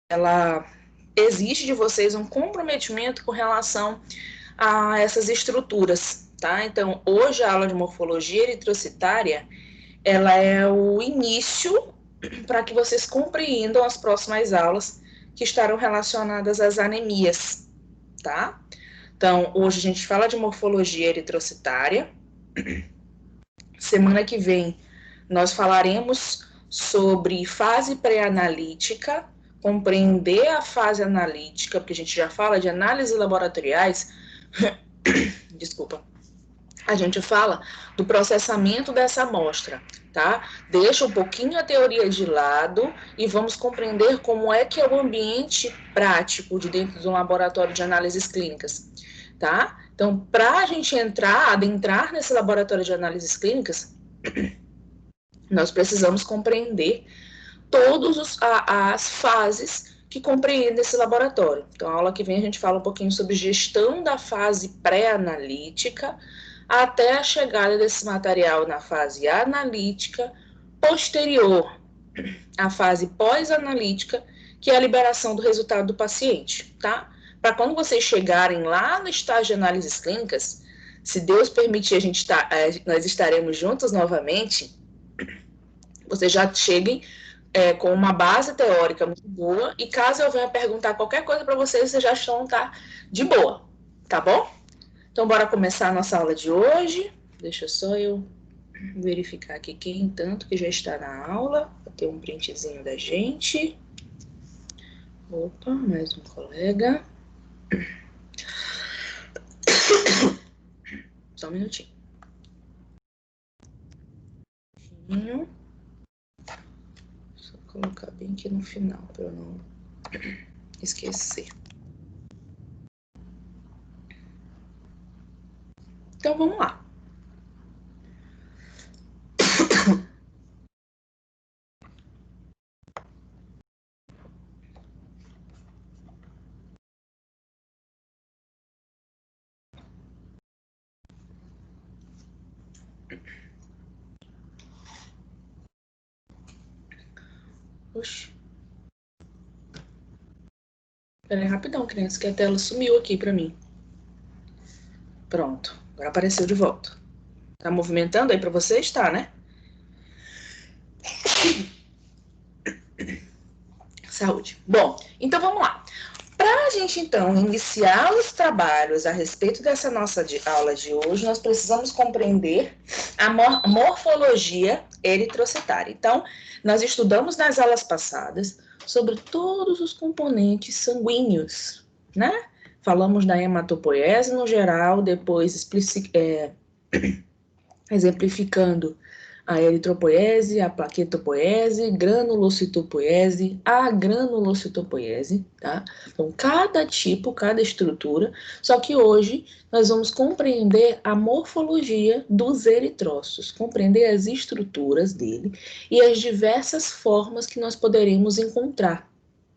ela exige de vocês um comprometimento com relação a essas estruturas, tá? Então, hoje a aula de morfologia eritrocitária, ela é o início para que vocês compreendam as próximas aulas que estarão relacionadas às anemias, tá? Então, hoje a gente fala de morfologia eritrocitária. Semana que vem nós falaremos sobre fase pré-analítica, compreender a fase analítica, porque a gente já fala de análises laboratoriais. Desculpa. A gente fala do processamento dessa amostra, tá? Deixa um pouquinho a teoria de lado e vamos compreender como é que é o ambiente prático de dentro de um laboratório de análises clínicas, tá? Então, para a gente adentrar nesse laboratório de análises clínicas, nós precisamos compreender todas as fases que compreendem esse laboratório. Então, a aula que vem a gente fala um pouquinho sobre gestão da fase pré-analítica até a chegada desse material na fase analítica, posterior à fase pós-analítica, que é a liberação do resultado do paciente, tá? Para quando vocês chegarem lá no estágio de análises clínicas, se Deus permitir, nós estaremos juntos novamente, vocês já cheguem com uma base teórica muito boa, e caso eu venha perguntar qualquer coisa para vocês, vocês já estão de boa, tá bom? Então, bora começar a nossa aula de hoje. Deixa só eu verificar aqui quem tanto que já está na aula, para ter um printzinho da gente. Opa, mais um colega. Só um minutinho. Só colocar bem aqui no final, para eu não esquecer. Então, vamos lá. Oxi. Pera aí, rapidão, criança, que a tela sumiu aqui para mim. Pronto, agora apareceu de volta. Tá movimentando aí para vocês? Tá, né? Saúde. Bom, então vamos lá. Para a gente, então, iniciar os trabalhos a respeito dessa nossa aula de hoje, nós precisamos compreender a morfologia eritrocitária. Então, nós estudamos nas aulas passadas sobre todos os componentes sanguíneos, né? Falamos da hematopoiese no geral, depois exemplificando a eritropoiese, a plaquetopoiese, granulocitopoiese, a granulocitopoiese, tá? Então, cada tipo, cada estrutura, só que hoje nós vamos compreender a morfologia dos eritrócitos, compreender as estruturas dele e as diversas formas que nós poderemos encontrar,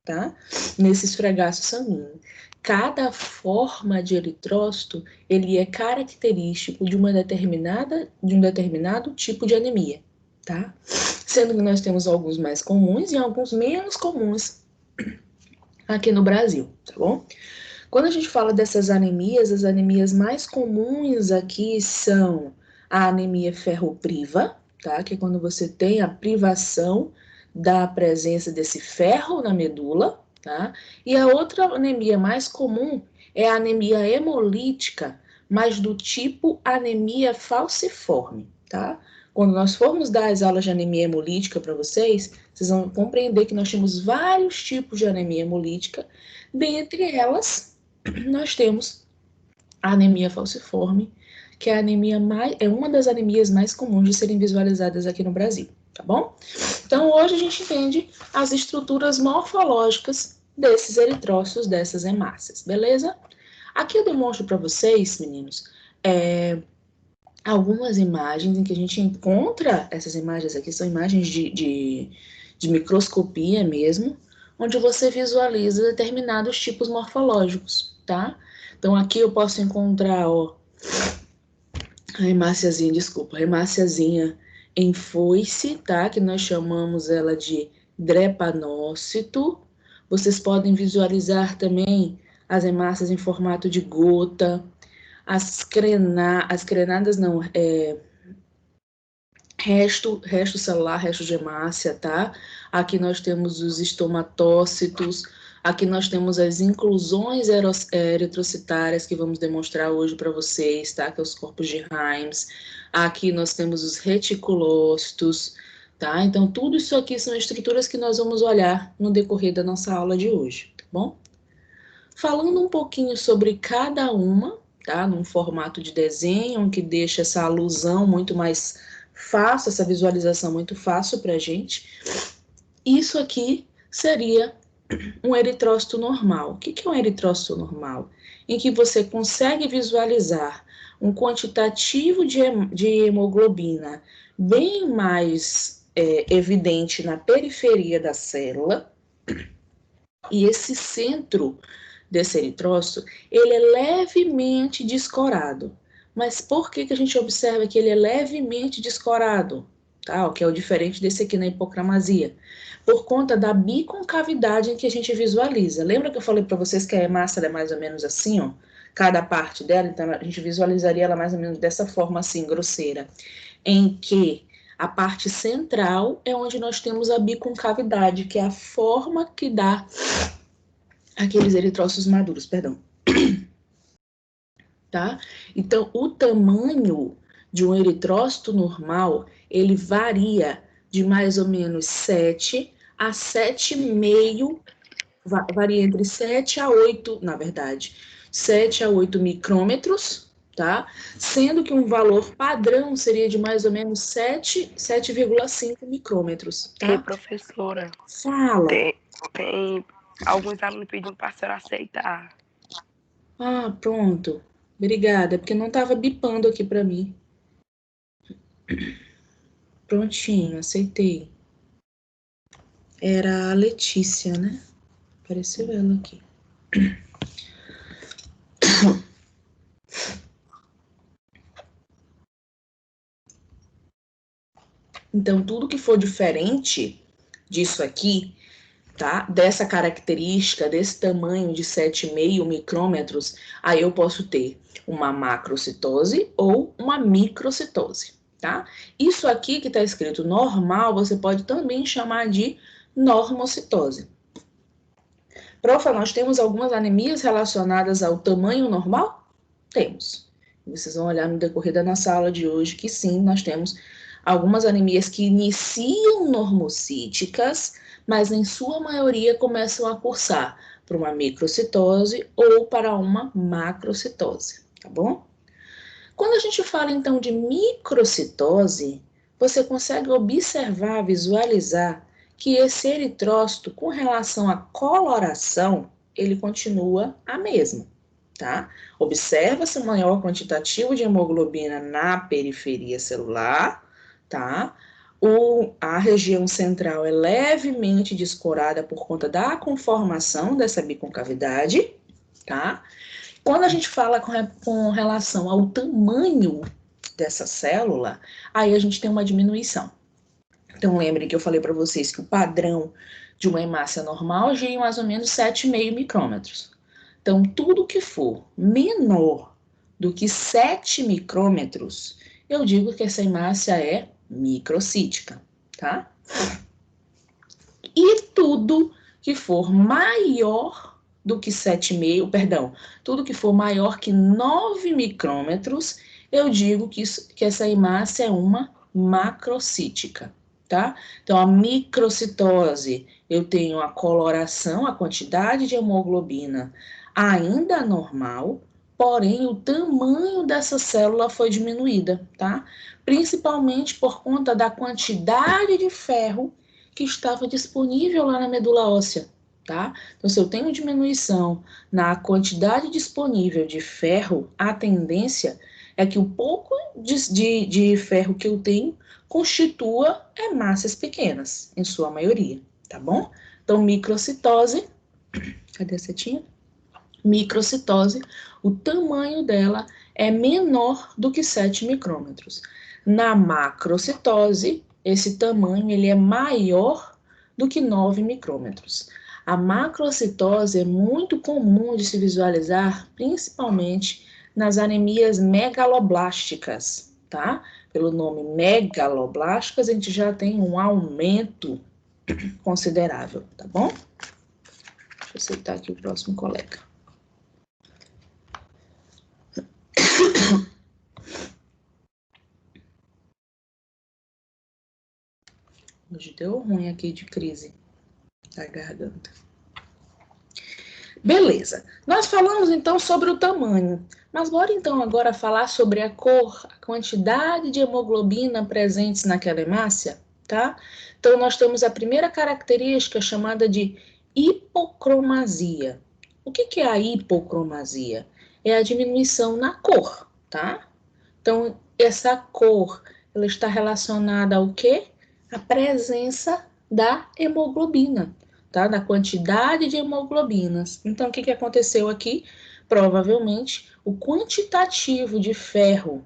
tá? Nesse esfregaço sanguíneo. Cada forma de eritrócito, ele é característico de um determinado tipo de anemia, tá? Sendo que nós temos alguns mais comuns e alguns menos comuns aqui no Brasil, tá bom? Quando a gente fala dessas anemias, as anemias mais comuns aqui são a anemia ferropriva, tá? Que é quando você tem a privação da presença desse ferro na medula, tá? E a outra anemia mais comum é a anemia hemolítica, mas do tipo anemia falciforme, tá? Quando nós formos dar as aulas de anemia hemolítica para vocês, vocês vão compreender que nós temos vários tipos de anemia hemolítica, dentre elas, nós temos a anemia falciforme, que é uma das anemias mais comuns de serem visualizadas aqui no Brasil, tá bom? Então, hoje a gente entende as estruturas morfológicas desses eritrócitos, dessas hemácias, beleza? Aqui eu demonstro para vocês, meninos, algumas imagens em que a gente encontra, essas imagens aqui são imagens de microscopia mesmo, onde você visualiza determinados tipos morfológicos, tá? Então, aqui eu posso encontrar, ó, a hemáciazinha em foice, tá? Que nós chamamos ela de drepanócito. Vocês podem visualizar também as hemácias em formato de gota, as crenadas não, resto celular, resto de hemácia, tá? Aqui nós temos os estematócitos, aqui nós temos as inclusões eritrocitárias que vamos demonstrar hoje para vocês, tá? Que é os corpos de Himes. Aqui nós temos os reticulócitos, tá? Então, tudo isso aqui são estruturas que nós vamos olhar no decorrer da nossa aula de hoje, tá bom? Falando um pouquinho sobre cada uma, tá? Num formato de desenho, que deixa essa alusão muito mais fácil, essa visualização muito fácil para a gente. Isso aqui seria um eritrócito normal. O que é um eritrócito normal? Em que você consegue visualizar um quantitativo de hemoglobina bem mais evidente na periferia da célula, e esse centro desse eritrócito, ele é levemente descorado. Mas por que a gente observa que ele é levemente descorado? Tá? O que é o diferente desse aqui na hipocramasia. Por conta da biconcavidade em que a gente visualiza. Lembra que eu falei para vocês que a hemácia é mais ou menos assim, ó? Cada parte dela, então a gente visualizaria ela mais ou menos dessa forma assim, grosseira. Em que a parte central é onde nós temos a biconcavidade, que é a forma que dá aqueles eritrócitos maduros, perdão. Tá? Então, o tamanho de um eritrócito normal, ele varia de mais ou menos 7 a 7,5, varia entre 7 a 8, na verdade, 7 a 8 micrômetros, tá? Sendo que um valor padrão seria de mais ou menos 7,5 micrômetros, tá? Ei, professora. Fala. Tem alguns alunos pedindo para a senhora aceitar. Ah, pronto. Obrigada, porque não estava bipando aqui para mim. Prontinho, aceitei. Era a Letícia, né? Apareceu ela aqui. Então, tudo que for diferente disso aqui, tá? Dessa característica, desse tamanho de 7,5 micrômetros, aí eu posso ter uma macrocitose ou uma microcitose, tá? Isso aqui que está escrito normal, você pode também chamar de normocitose. Profa, nós temos algumas anemias relacionadas ao tamanho normal? Temos. Vocês vão olhar no decorrer da nossa aula de hoje que sim, nós temos algumas anemias que iniciam normocíticas, mas em sua maioria começam a cursar para uma microcitose ou para uma macrocitose, tá bom? Quando a gente fala então de microcitose, você consegue observar, visualizar que esse eritrócito, com relação à coloração, ele continua a mesma, tá? Observa-se um maior quantitativo de hemoglobina na periferia celular, tá? A região central é levemente descorada por conta da conformação dessa biconcavidade, tá? Quando a gente fala com relação ao tamanho dessa célula, aí a gente tem uma diminuição. Então, lembrem que eu falei para vocês que o padrão de uma hemácia normal gira em mais ou menos 7,5 micrômetros. Então, tudo que for menor do que 7 micrômetros, eu digo que essa hemácia é microcítica, tá? E tudo que for maior do que 7,5, perdão, tudo que for maior que 9 micrômetros, eu digo que essa hemácia é uma macrocítica, tá? Então, a microcitose, eu tenho a coloração, a quantidade de hemoglobina ainda normal, porém o tamanho dessa célula foi diminuída, tá? Principalmente por conta da quantidade de ferro que estava disponível lá na medula óssea, tá? Então, se eu tenho diminuição na quantidade disponível de ferro, a tendência é que o pouco de ferro que eu tenho constitua hemácias pequenas, em sua maioria, tá bom? Então, microcitose, cadê a setinha? Microcitose, o tamanho dela é menor do que 7 micrômetros. Na macrocitose, esse tamanho ele é maior do que 9 micrômetros. A macrocitose é muito comum de se visualizar, principalmente nas anemias megaloblásticas, tá? Pelo nome megaloblásticas, a gente já tem um aumento considerável, tá bom? Deixa eu aceitar aqui o próximo colega. Hoje deu ruim aqui de crise da garganta. Beleza. Nós falamos então sobre o tamanho, mas bora então agora falar sobre a cor, a quantidade de hemoglobina presentes naquela hemácia, tá? Então nós temos a primeira característica chamada de hipocromasia. O que é a hipocromasia? É a diminuição na cor, tá? Então essa cor, ela está relacionada ao quê? A presença da hemoglobina, tá? Da quantidade de hemoglobinas. Então, o que aconteceu aqui? Provavelmente, o quantitativo de ferro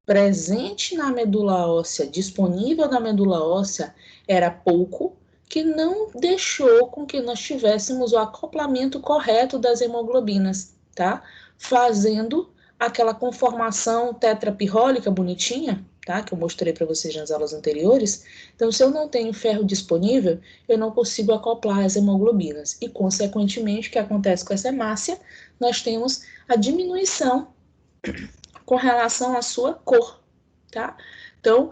presente na medula óssea, disponível na medula óssea, era pouco, que não deixou com que nós tivéssemos o acoplamento correto das hemoglobinas, tá? Fazendo aquela conformação tetrapirrólica bonitinha, tá? Que eu mostrei para vocês nas aulas anteriores. Então, se eu não tenho ferro disponível, eu não consigo acoplar as hemoglobinas. E, consequentemente, o que acontece com essa hemácia? Nós temos a diminuição com relação à sua cor, tá? Então,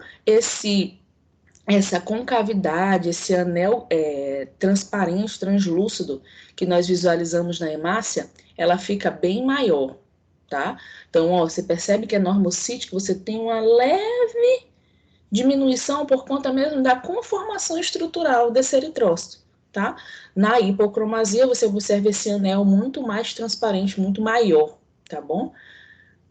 essa concavidade, esse anel transparente, translúcido que nós visualizamos na hemácia, ela fica bem maior, tá? Então, ó, você percebe que é normocítico, você tem uma leve diminuição por conta mesmo da conformação estrutural desse eritrócito, tá? Na hipocromasia, você observa esse anel muito mais transparente, muito maior, tá bom?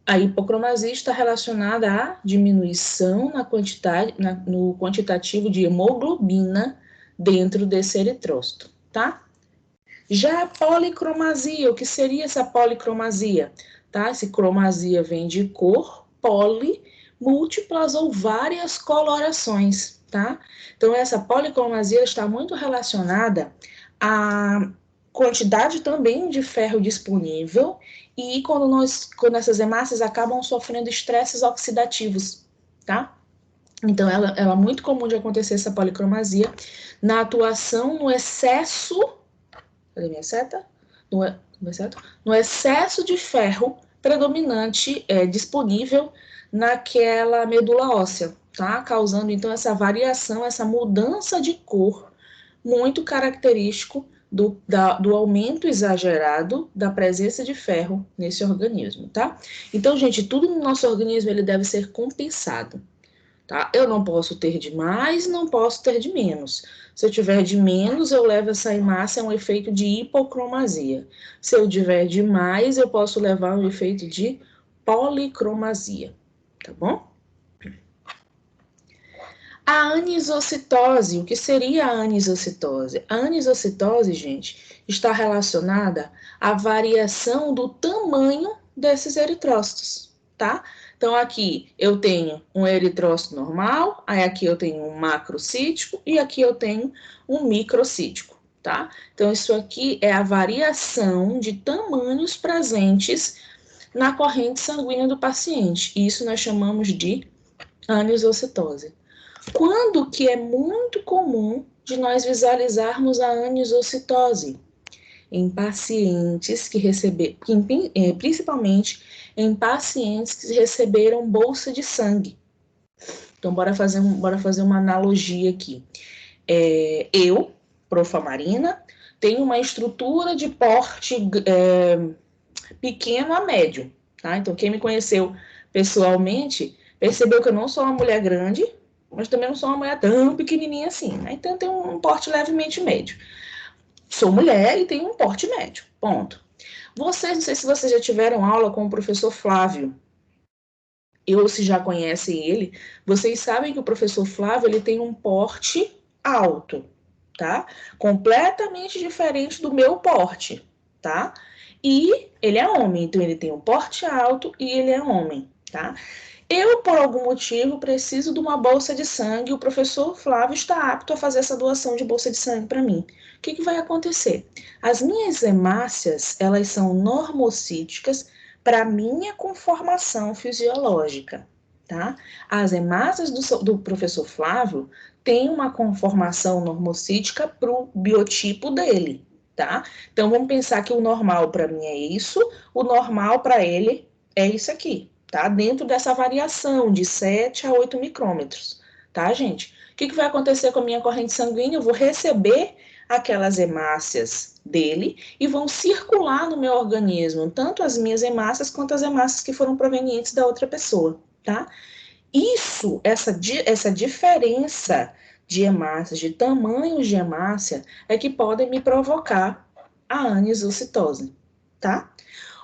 A hipocromasia está relacionada à diminuição na quantidade, no quantitativo de hemoglobina dentro desse eritrócito, tá? Já a policromasia, o que seria essa policromasia? Tá? Essa cromasia vem de cor, poli, múltiplas ou várias colorações, tá? Então, essa policromasia está muito relacionada à quantidade também de ferro disponível e quando essas hemácias acabam sofrendo estresses oxidativos, tá? Então, ela é muito comum de acontecer essa policromasia na atuação no excesso. Cadê minha seta? No excesso de ferro predominante disponível naquela medula óssea, tá? Causando então essa variação, essa mudança de cor muito característico do aumento exagerado da presença de ferro nesse organismo, tá? Então, gente, tudo no nosso organismo ele deve ser compensado, tá? Eu não posso ter de mais, não posso ter de menos. Se eu tiver de menos, eu levo essa hemácia a um efeito de hipocromasia. Se eu tiver de mais, eu posso levar a um efeito de policromasia, tá bom? A anisocitose, o que seria a anisocitose? A anisocitose, gente, está relacionada à variação do tamanho desses eritrócitos, tá? Então, aqui eu tenho um eritrócito normal, aí aqui eu tenho um macrocítico e aqui eu tenho um microcítico, tá? Então, isso aqui é a variação de tamanhos presentes na corrente sanguínea do paciente. Isso nós chamamos de anisocitose. Quando que é muito comum de nós visualizarmos a anisocitose? Em pacientes que receberam, principalmente em pacientes que receberam bolsa de sangue. Então, bora fazer uma analogia aqui. Eu, Profa Marina, tenho uma estrutura de porte pequeno a médio, tá? Então, quem me conheceu pessoalmente percebeu que eu não sou uma mulher grande, mas também não sou uma mulher tão pequenininha assim, né? Então, eu tenho um porte levemente médio. Sou mulher e tenho um porte médio, ponto. Vocês, não sei se vocês já tiveram aula com o professor Flávio, ou se já conhecem ele, vocês sabem que o professor Flávio, ele tem um porte alto, tá? Completamente diferente do meu porte, tá? E ele é homem, então ele tem um porte alto e ele é homem, tá? Eu, por algum motivo, preciso de uma bolsa de sangue, o professor Flávio está apto a fazer essa doação de bolsa de sangue para mim. O que vai acontecer? As minhas hemácias, elas são normocíticas para minha conformação fisiológica, tá? As hemácias do professor Flávio têm uma conformação normocítica para o biotipo dele, tá? Então, vamos pensar que o normal para mim é isso, o normal para ele é isso aqui, tá? Dentro dessa variação de 7 a 8 micrômetros, tá, gente? O que vai acontecer com a minha corrente sanguínea? Eu vou receber aquelas hemácias dele e vão circular no meu organismo, tanto as minhas hemácias quanto as hemácias que foram provenientes da outra pessoa, tá? Isso, essa diferença de hemácias, de tamanhos de hemácia, é que podem me provocar a anisocitose, tá?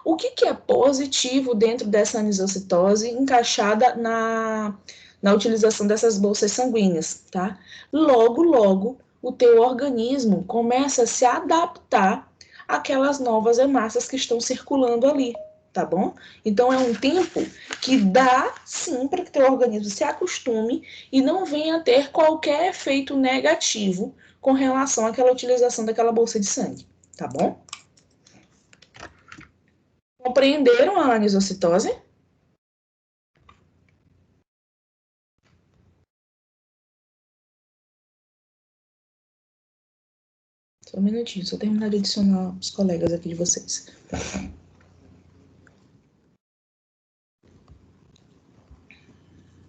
O que é positivo dentro dessa anisocitose encaixada na utilização dessas bolsas sanguíneas, tá? Logo, logo, o teu organismo começa a se adaptar àquelas novas hemácias que estão circulando ali, tá bom? Então, é um tempo que dá, sim, para que teu organismo se acostume e não venha a ter qualquer efeito negativo com relação àquela utilização daquela bolsa de sangue, tá bom? Compreenderam a anisocitose? Só um minutinho, só terminar de adicionar os colegas aqui de vocês.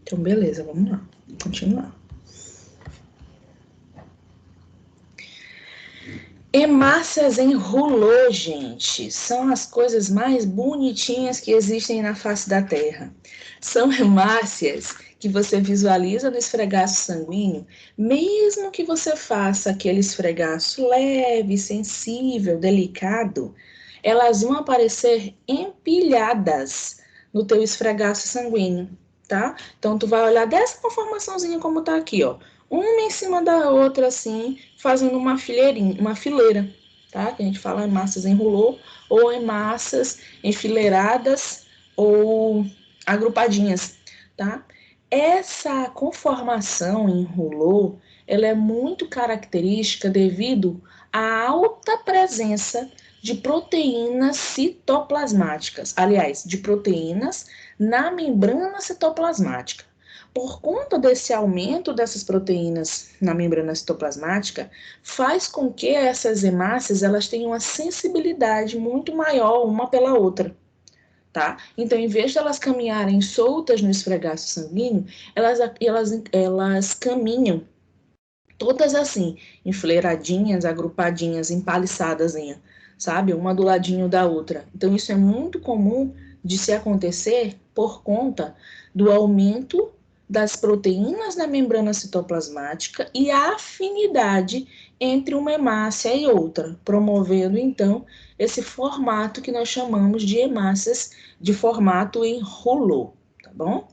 Então, beleza, vamos lá. Continuar. Hemácias em rouleau, gente, são as coisas mais bonitinhas que existem na face da Terra. São hemácias que você visualiza no esfregaço sanguíneo, mesmo que você faça aquele esfregaço leve, sensível, delicado, elas vão aparecer empilhadas no teu esfregaço sanguíneo, tá? Então, tu vai olhar dessa conformaçãozinha como tá aqui, ó. Uma em cima da outra, assim, fazendo uma fileira, tá? Que a gente fala em massas em rouleau ou em massas enfileiradas ou agrupadinhas, tá? Essa conformação em rouleau, ela é muito característica devido à alta presença de proteínas citoplasmáticas, aliás, de proteínas na membrana citoplasmática. Por conta desse aumento dessas proteínas na membrana citoplasmática, faz com que essas hemácias elas tenham uma sensibilidade muito maior uma pela outra, tá? Então, em vez de elas caminharem soltas no esfregaço sanguíneo, elas caminham todas assim, enfileiradinhas, agrupadinhas, empaliçadas, sabe? Uma do ladinho da outra. Então, isso é muito comum de se acontecer por conta do aumento das proteínas na membrana citoplasmática e a afinidade entre uma hemácia e outra, promovendo, então, esse formato que nós chamamos de hemácias de formato em rouleau, tá bom?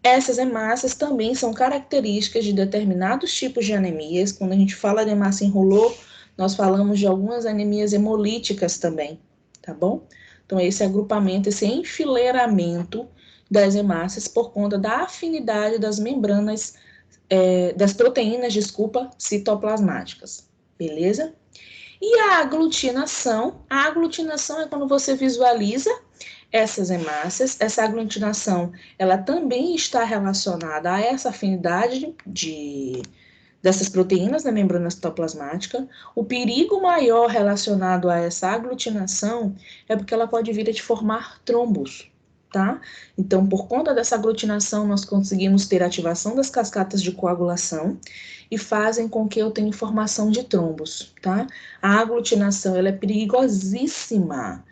Essas hemácias também são características de determinados tipos de anemias. Quando a gente fala de hemácia em rouleau, nós falamos de algumas anemias hemolíticas também, tá bom? Então, esse agrupamento, esse enfileiramento das hemácias por conta da afinidade das membranas, das proteínas, citoplasmáticas, beleza? E a aglutinação é quando você visualiza essas hemácias, essa aglutinação, ela também está relacionada a essa afinidade dessas proteínas na membrana citoplasmática. O perigo maior relacionado a essa aglutinação é porque ela pode vir a te formar trombos, tá? Então, por conta dessa aglutinação, nós conseguimos ter ativação das cascatas de coagulação e fazem com que eu tenha formação de trombos, tá? A aglutinação, ela é perigosíssima,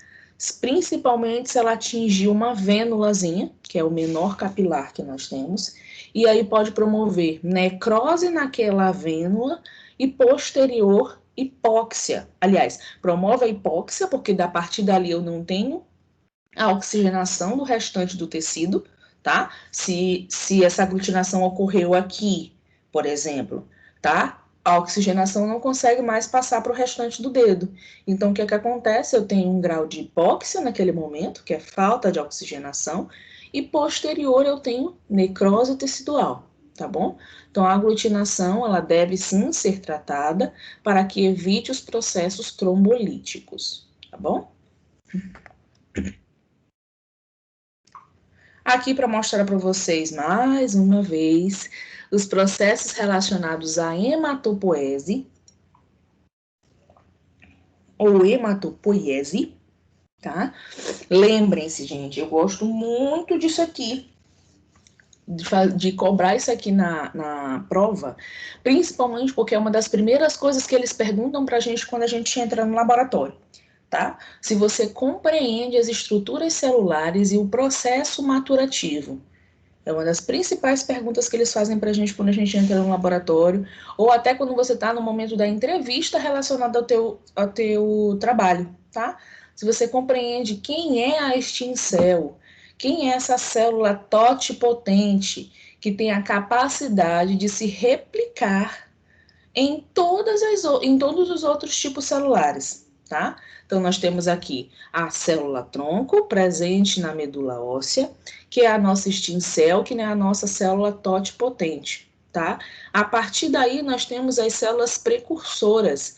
principalmente se ela atingir uma vênulazinha, que é o menor capilar que nós temos, e aí pode promover necrose naquela vênula e posterior hipóxia. Aliás, promove a hipóxia, porque a partir dali eu não tenho a oxigenação do restante do tecido, tá? Se essa aglutinação ocorreu aqui, por exemplo, tá? A oxigenação não consegue mais passar para o restante do dedo. Então, o que acontece? Eu tenho um grau de hipóxia naquele momento, que é falta de oxigenação, e posterior eu tenho necrose tecidual, tá bom? Então, a aglutinação, ela deve sim ser tratada para que evite os processos trombolíticos, tá bom? Aqui para mostrar para vocês mais uma vez os processos relacionados à hematopoese ou hematopoiese, tá? Lembrem-se, gente, eu gosto muito disso aqui, de cobrar isso aqui na prova, principalmente porque é uma das primeiras coisas que eles perguntam para a gente quando a gente entra no laboratório, tá? Se você compreende as estruturas celulares e o processo maturativo. É uma das principais perguntas que eles fazem para a gente quando a gente entra no laboratório, ou até quando você está no momento da entrevista relacionada ao teu trabalho, tá? Se você compreende quem é a Stem-cell, quem é essa célula totipotente, que tem a capacidade de se replicar em todos os outros tipos celulares, tá? Então, nós temos aqui a célula tronco, presente na medula óssea, que é a nossa Stem-cell, que é a nossa célula totipotente, tá? A partir daí, nós temos as células precursoras,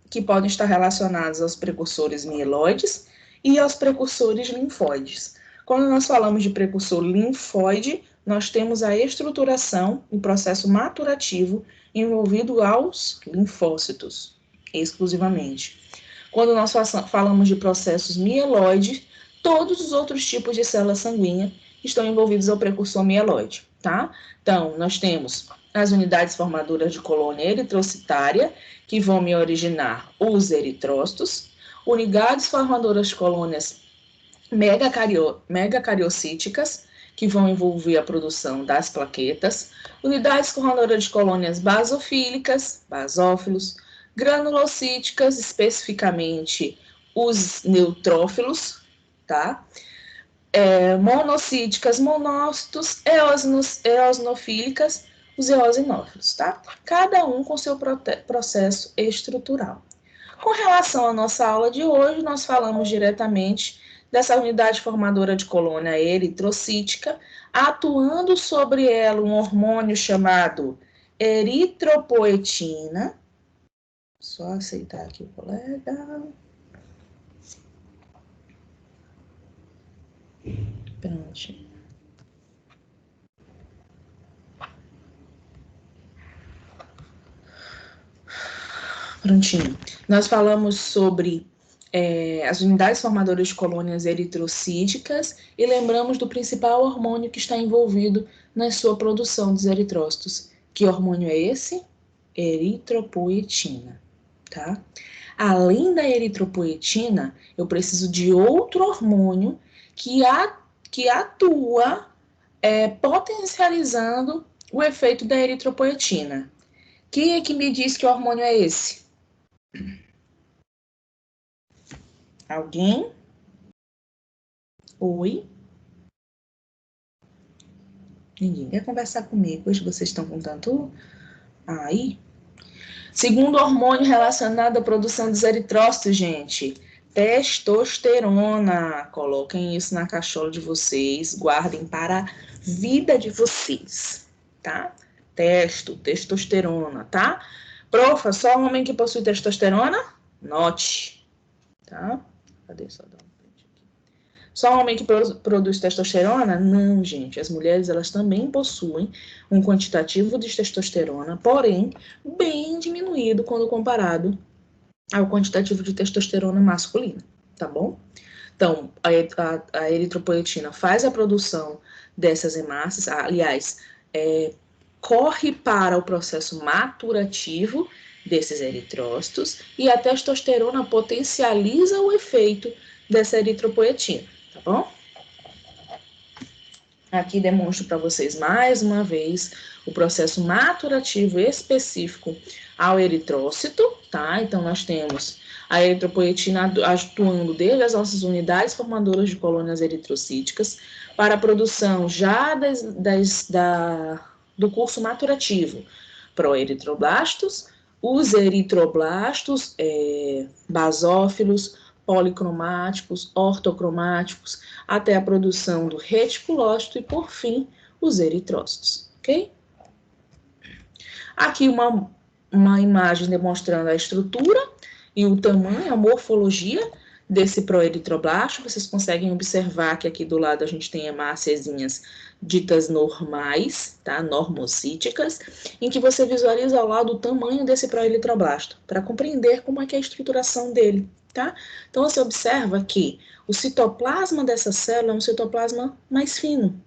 que podem estar relacionadas aos precursores mieloides e aos precursores linfóides. Quando nós falamos de precursor linfóide, nós temos a estruturação, o processo maturativo envolvido aos linfócitos, exclusivamente. Quando nós falamos de processos mieloides, todos os outros tipos de célula sanguínea estão envolvidos ao precursor mieloide, tá? Então, nós temos as unidades formadoras de colônia eritrocitária, que vão me originar os eritrócitos, unidades formadoras de colônias megacariocíticas, que vão envolver a produção das plaquetas, unidades formadoras de colônias basofílicas, basófilos, granulocíticas, especificamente os neutrófilos, tá? Monocíticas, monócitos, eosinofílicas, os eosinófilos, tá? Cada um com seu processo estrutural. Com relação à nossa aula de hoje, nós falamos diretamente dessa unidade formadora de colônia eritrocítica, atuando sobre ela um hormônio chamado eritropoetina. Só aceitar aqui o colega. Pronto. Prontinho. Nós falamos sobre as unidades formadoras de colônias eritrocíticas e lembramos do principal hormônio que está envolvido na sua produção dos eritrócitos. Que hormônio é esse? Eritropoetina, tá? Além da eritropoetina, eu preciso de outro hormônio que atua potencializando o efeito da eritropoetina. Quem é que me diz que hormônio é esse? Alguém? Oi? Ninguém quer conversar comigo? Hoje vocês estão com tanto... Aí. Segundo hormônio relacionado à produção dos eritrócitos, gente. Testosterona. Coloquem isso na cachola de vocês. Guardem para a vida de vocês, tá? Testosterona, tá? Profa, só homem que possui testosterona? Note, tá? Cadê? Só dar um print aqui. Só homem que produz testosterona? Não, gente. As mulheres, elas também possuem um quantitativo de testosterona, porém, bem diminuído quando comparado ao quantitativo de testosterona masculina, tá bom? Então, a eritropoetina faz a produção dessas hemácias, aliás, corre para o processo maturativo desses eritrócitos e a testosterona potencializa o efeito dessa eritropoetina, tá bom? Aqui demonstro para vocês mais uma vez o processo maturativo específico ao eritrócito, tá? Então, nós temos a eritropoetina atuando desde as nossas unidades formadoras de colônias eritrocíticas para a produção já do curso maturativo proeritroblastos, os eritroblastos basófilos, policromáticos, ortocromáticos, até a produção do reticulócito e, por fim, os eritrócitos, ok? Aqui uma imagem demonstrando a estrutura e o tamanho, a morfologia desse proeritroblasto. Vocês conseguem observar que aqui do lado a gente tem hemáciazinhas ditas normais, tá? Normocíticas, em que você visualiza ao lado o tamanho desse proeritroblasto, para compreender como é que é a estruturação dele, tá? Então você observa que o citoplasma dessa célula é um citoplasma mais fino,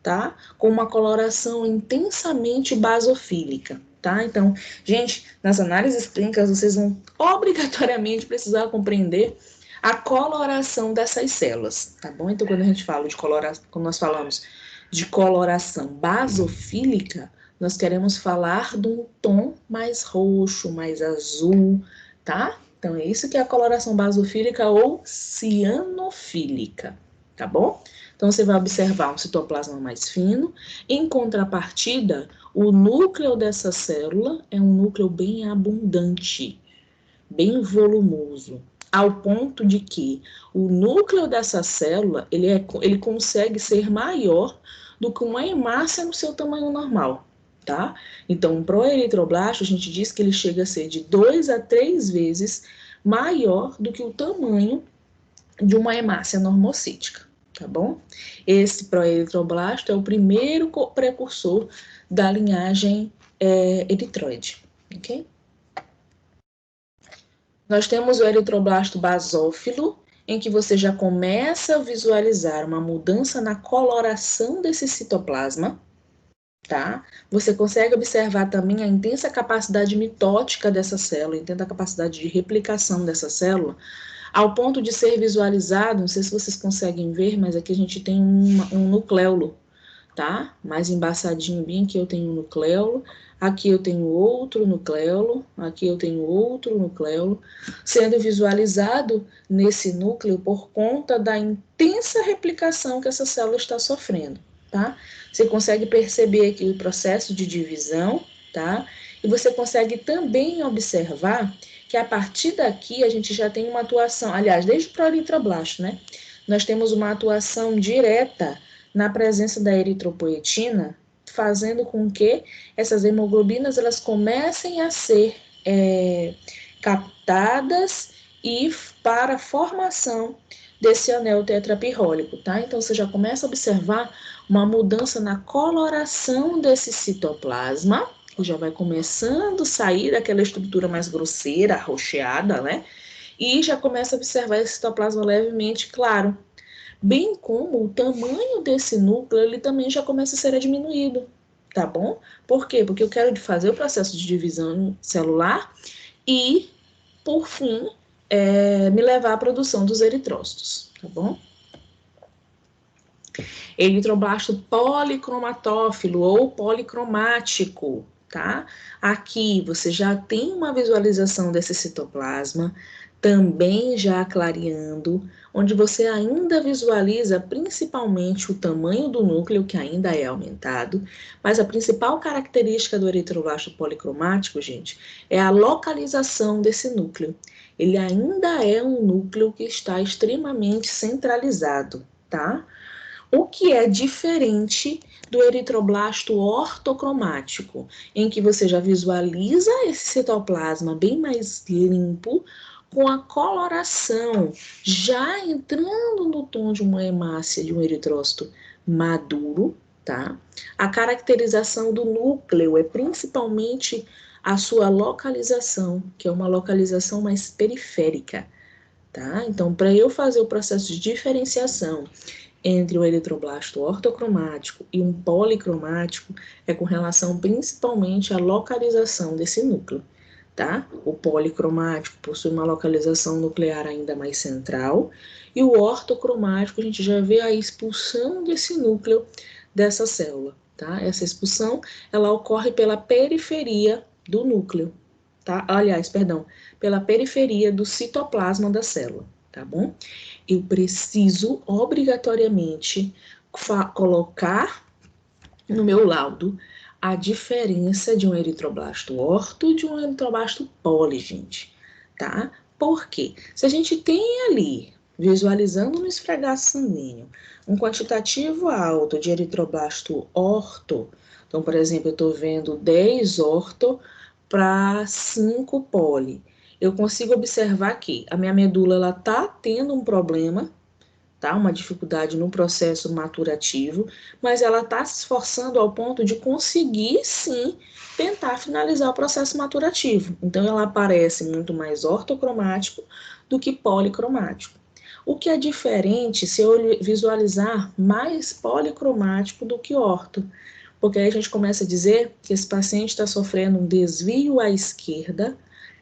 tá? Com uma coloração intensamente basofílica, tá? Então, gente, nas análises clínicas vocês vão obrigatoriamente precisar compreender a coloração dessas células, tá bom? Então, quando a gente fala de coloração, quando nós falamos de coloração basofílica, nós queremos falar de um tom mais roxo, mais azul, tá? Então, é isso que é a coloração basofílica ou cianofílica, tá bom? Então, você vai observar um citoplasma mais fino. Em contrapartida, o núcleo dessa célula é um núcleo bem abundante, bem volumoso, ao ponto de que o núcleo dessa célula, ele consegue ser maior do que uma hemácia no seu tamanho normal, tá? Então, um proeritroblasto, a gente diz que ele chega a ser de 2 a 3 vezes maior do que o tamanho de uma hemácia normocítica, tá bom? Esse proeritroblasto é o primeiro precursor da linhagem eritroide, ok? Nós temos o eritroblasto basófilo, em que você já começa a visualizar uma mudança na coloração desse citoplasma, tá? Você consegue observar também a intensa capacidade mitótica dessa célula, a intensa capacidade de replicação dessa célula, ao ponto de ser visualizado, não sei se vocês conseguem ver, mas aqui a gente tem um nucleolo, tá? Mais embaçadinho bem aqui eu tenho um nucleolo, aqui eu tenho outro nucleolo, aqui eu tenho outro nucleolo, sendo visualizado nesse núcleo por conta da intensa replicação que essa célula está sofrendo, tá? Você consegue perceber aqui o processo de divisão, tá? E você consegue também observar que a partir daqui a gente já tem uma atuação, aliás, desde o proeritroblasto, né? Nós temos uma atuação direta na presença da eritropoetina, fazendo com que essas hemoglobinas elas comecem a ser captadas e para a formação desse anel tetrapirrólico, tá? Então você já começa a observar uma mudança na coloração desse citoplasma, que já vai começando a sair daquela estrutura mais grosseira, arroxeada, né? E já começa a observar esse citoplasma levemente claro, bem como o tamanho desse núcleo, ele também já começa a ser diminuído, tá bom? Por quê? Porque eu quero fazer o processo de divisão celular e, por fim, me levar à produção dos eritrócitos, tá bom? Eritroblasto policromatófilo ou policromático, tá? Aqui você já tem uma visualização desse citoplasma, também já clareando, onde você ainda visualiza principalmente o tamanho do núcleo, que ainda é aumentado, mas a principal característica do eritroblasto policromático, gente, é a localização desse núcleo. Ele ainda é um núcleo que está extremamente centralizado, tá? O que é diferente do eritroblasto ortocromático, em que você já visualiza esse citoplasma bem mais limpo, com a coloração já entrando no tom de uma hemácia de um eritrócito maduro, tá? A caracterização do núcleo é principalmente a sua localização, que é uma localização mais periférica, tá? Então, para eu fazer o processo de diferenciação entre o eritroblasto ortocromático e um policromático é com relação principalmente à localização desse núcleo, tá? O policromático possui uma localização nuclear ainda mais central e o ortocromático a gente já vê a expulsão desse núcleo dessa célula, tá? Essa expulsão, ela ocorre pela periferia do núcleo, tá? Aliás, perdão, pela periferia do citoplasma da célula, tá bom? Eu preciso obrigatoriamente colocar no meu laudo a diferença de um eritroblasto orto e de um eritroblasto poli, gente, tá? Por quê? Se a gente tem ali, visualizando no esfregaço sanguíneo, um quantitativo alto de eritroblasto orto, então, por exemplo, eu estou vendo 10 orto para 5 poli. Eu consigo observar que a minha medula está tendo um problema, tá? Uma dificuldade no processo maturativo, mas ela está se esforçando ao ponto de conseguir, sim, tentar finalizar o processo maturativo. Então, ela aparece muito mais ortocromático do que policromático. O que é diferente se eu visualizar mais policromático do que orto, porque aí a gente começa a dizer que esse paciente está sofrendo um desvio à esquerda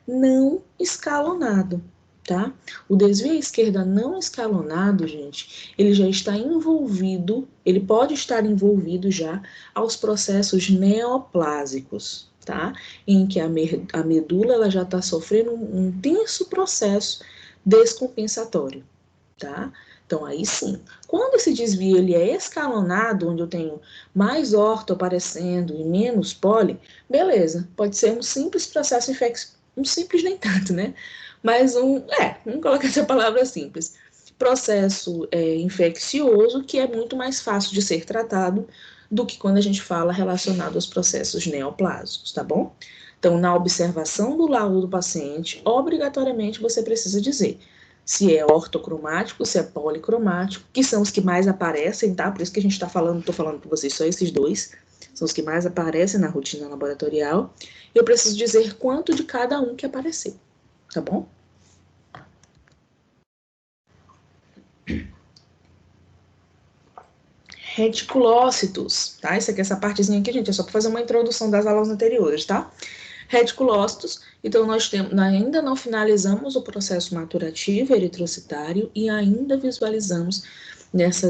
não escalonado, tá? O desvio à esquerda não escalonado, gente, ele já está envolvido, ele pode estar envolvido já aos processos neoplásicos, tá? Em que a medula ela já está sofrendo um intenso processo descompensatório, tá? Então, aí sim, quando esse desvio ele é escalonado, onde eu tenho mais orto aparecendo e menos poli, beleza, pode ser um simples processo infeccioso, um simples nem tanto, né? Mas vamos colocar essa palavra simples, processo infeccioso que é muito mais fácil de ser tratado do que quando a gente fala relacionado aos processos neoplásicos, tá bom? Então, na observação do laudo do paciente, obrigatoriamente você precisa dizer se é ortocromático, se é policromático, que são os que mais aparecem, tá? Por isso que a gente está falando, estou falando para vocês só esses dois, são os que mais aparecem na rotina laboratorial. Eu preciso dizer quanto de cada um que aparecer, tá bom? Reticulócitos, tá? Isso aqui, essa partezinha aqui, gente, é só para fazer uma introdução das aulas anteriores, tá? Reticulócitos, então nós ainda não finalizamos o processo maturativo eritrocitário e ainda visualizamos nesse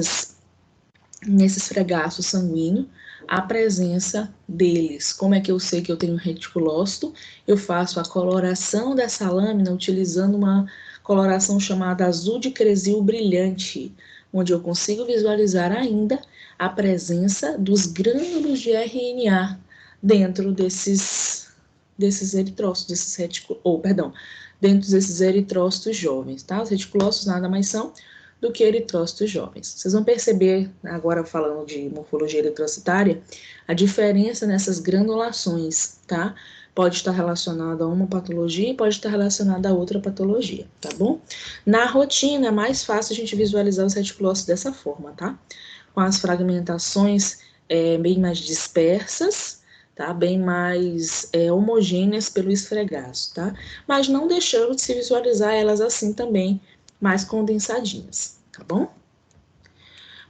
esfregaço sanguíneo a presença deles. Como é que eu sei que eu tenho reticulócito? Eu faço a coloração dessa lâmina utilizando uma coloração chamada azul de cresil brilhante, onde eu consigo visualizar ainda a presença dos grânulos de RNA dentro desses eritrócitos, dentro desses eritrócitos jovens, tá? Os reticulócitos nada mais são do que eritrócitos jovens. Vocês vão perceber, agora falando de morfologia eritrocitária, a diferença nessas granulações, tá? Pode estar relacionada a uma patologia e pode estar relacionada a outra patologia, tá bom? Na rotina, é mais fácil a gente visualizar os reticulócitos dessa forma, tá? Com as fragmentações bem mais dispersas, tá? Bem mais homogêneas pelo esfregaço, tá? Mas não deixando de se visualizar elas assim também, mais condensadinhas, tá bom?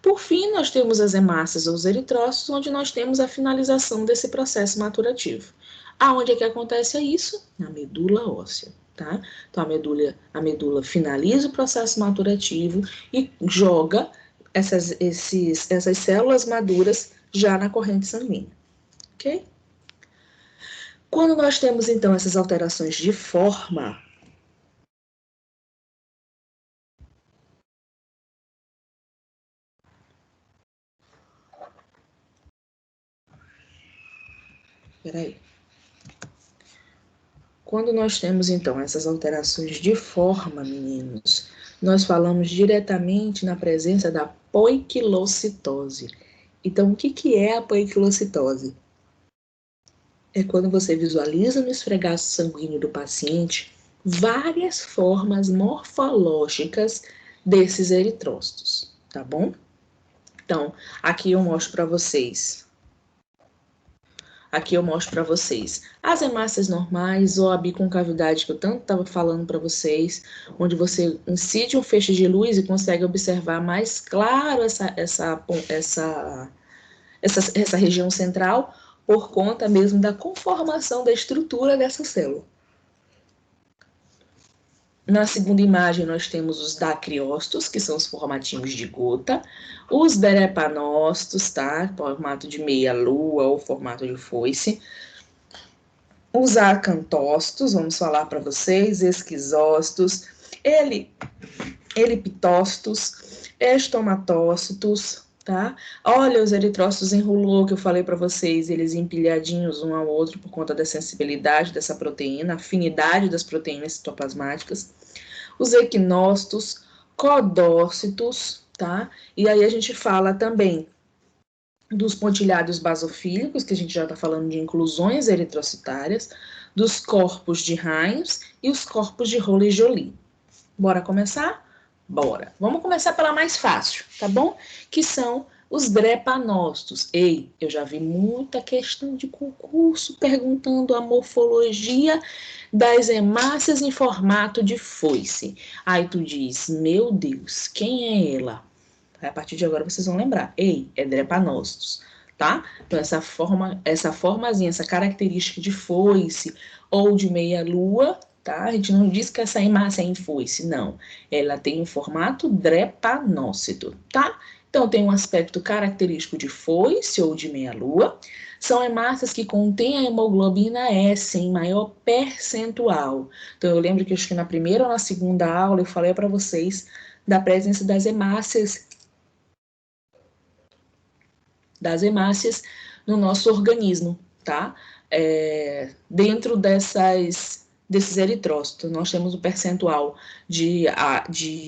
Por fim, nós temos as hemácias ou os eritrócitos, onde nós temos a finalização desse processo maturativo. Aonde é que acontece isso? Na medula óssea, tá? Então, a medula finaliza o processo maturativo e joga essas células maduras já na corrente sanguínea, ok? Quando nós temos, então, essas alterações de forma, Quando nós temos, então, essas alterações de forma, meninos, nós falamos diretamente na presença da poiquilocitose. Então, o que é a poiquilocitose? É quando você visualiza no esfregaço sanguíneo do paciente várias formas morfológicas desses eritrócitos, tá bom? Então, aqui eu mostro para vocês as hemácias normais ou a biconcavidade que eu tanto estava falando para vocês, onde você incide um feixe de luz e consegue observar mais claro essa região central por conta mesmo da conformação da estrutura dessa célula. Na segunda imagem, nós temos os dacriócitos, que são os formatinhos de gota, os derepanócitos, tá? Formato de meia-lua ou formato de foice. Os acantócitos, vamos falar para vocês, esquizócitos, elipitócitos, estomatócitos, tá? Olha, os eritrócitos enrolou que eu falei para vocês, eles empilhadinhos um ao outro por conta da sensibilidade dessa proteína, afinidade das proteínas citoplasmáticas. Os equinócitos, codócitos, tá? E aí a gente fala também dos pontilhados basofílicos, que a gente já está falando de inclusões eritrocitárias, dos corpos de Heinz e os corpos de Rowley-Joly. Bora começar? Bora. Vamos começar pela mais fácil, tá bom? Que são os drepanócitos. Ei, eu já vi muita questão de concurso perguntando a morfologia das hemácias em formato de foice. Aí tu diz, meu Deus, quem é ela? A partir de agora vocês vão lembrar. Ei, é drepanócitos, tá? Então essa formazinha, essa característica de foice ou de meia-lua, tá? A gente não diz que essa hemácia é em foice, não. Ela tem um formato drepanócito, tá? Então tem um aspecto característico de foice ou de meia-lua. São hemácias que contêm a hemoglobina S em maior percentual. Então eu lembro que acho que na primeira ou na segunda aula eu falei para vocês da presença das hemácias no nosso organismo, tá? Dentro desses eritrócitos, nós temos o percentual de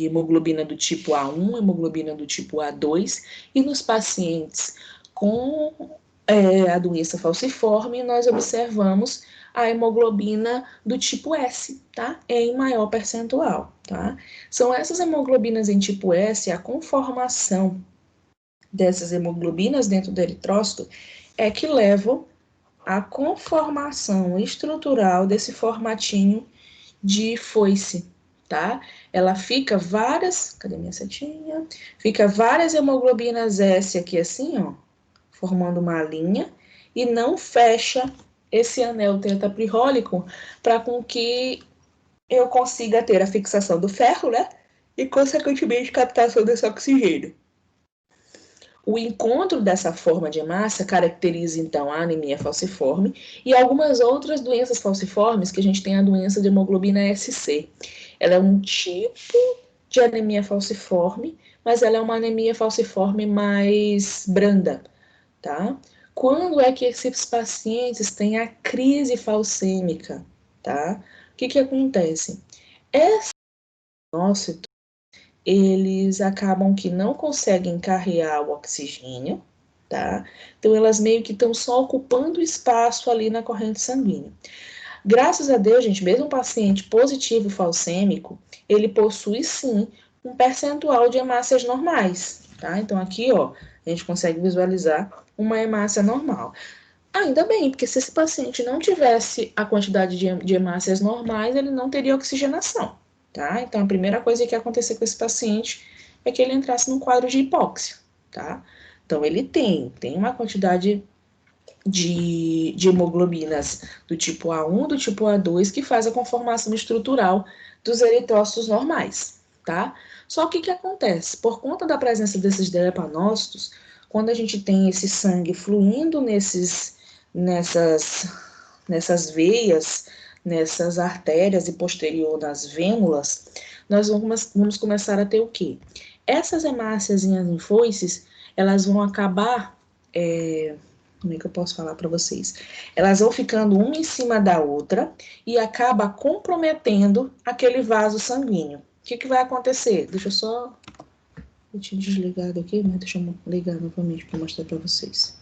hemoglobina do tipo A1, hemoglobina do tipo A2, e nos pacientes com a doença falciforme, nós observamos a hemoglobina do tipo S, tá? Em maior percentual, tá? São essas hemoglobinas em tipo S, a conformação dessas hemoglobinas dentro do eritrócito é que levam à conformação estrutural desse formatinho de foice, tá? Ela fica várias, cadê minha setinha? Fica várias hemoglobinas S aqui assim, ó, formando uma linha e não fecha esse anel tetrapirrólico para com que eu consiga ter a fixação do ferro, né? E consequentemente captação desse oxigênio. O encontro dessa forma de hemácia caracteriza, então, a anemia falciforme e algumas outras doenças falciformes, que a gente tem a doença de hemoglobina SC. Ela é um tipo de anemia falciforme, mas ela é uma anemia falciforme mais branda, tá? Quando é que esses pacientes têm a crise falcêmica, tá? O que acontece? Esse monócito, eles acabam que não conseguem carrear o oxigênio, tá? Então, elas meio que estão só ocupando espaço ali na corrente sanguínea. Graças a Deus, gente, mesmo um paciente positivo falcêmico, ele possui sim um percentual de hemácias normais, tá? Então, aqui, ó, a gente consegue visualizar uma hemácia normal. Ainda bem, porque se esse paciente não tivesse a quantidade de hemácias normais, ele não teria oxigenação, tá? Então, a primeira coisa que ia acontecer com esse paciente é que ele entrasse num quadro de hipóxia, tá? Então, ele tem uma quantidade de hemoglobinas do tipo A1, do tipo A2, que faz a conformação estrutural dos eritrócitos normais, tá? Só que o que acontece? Por conta da presença desses drepanócitos, quando a gente tem esse sangue fluindo nessas veias, nessas artérias e posterior nas vênulas, nós vamos começar a ter o quê? Essas hemácias em foices, elas vão acabar, como é que eu posso falar para vocês? Elas vão ficando uma em cima da outra e acaba comprometendo aquele vaso sanguíneo. O que vai acontecer? Deixa eu só... Eu tinha desligado aqui, mas deixa eu ligar novamente para mostrar para vocês.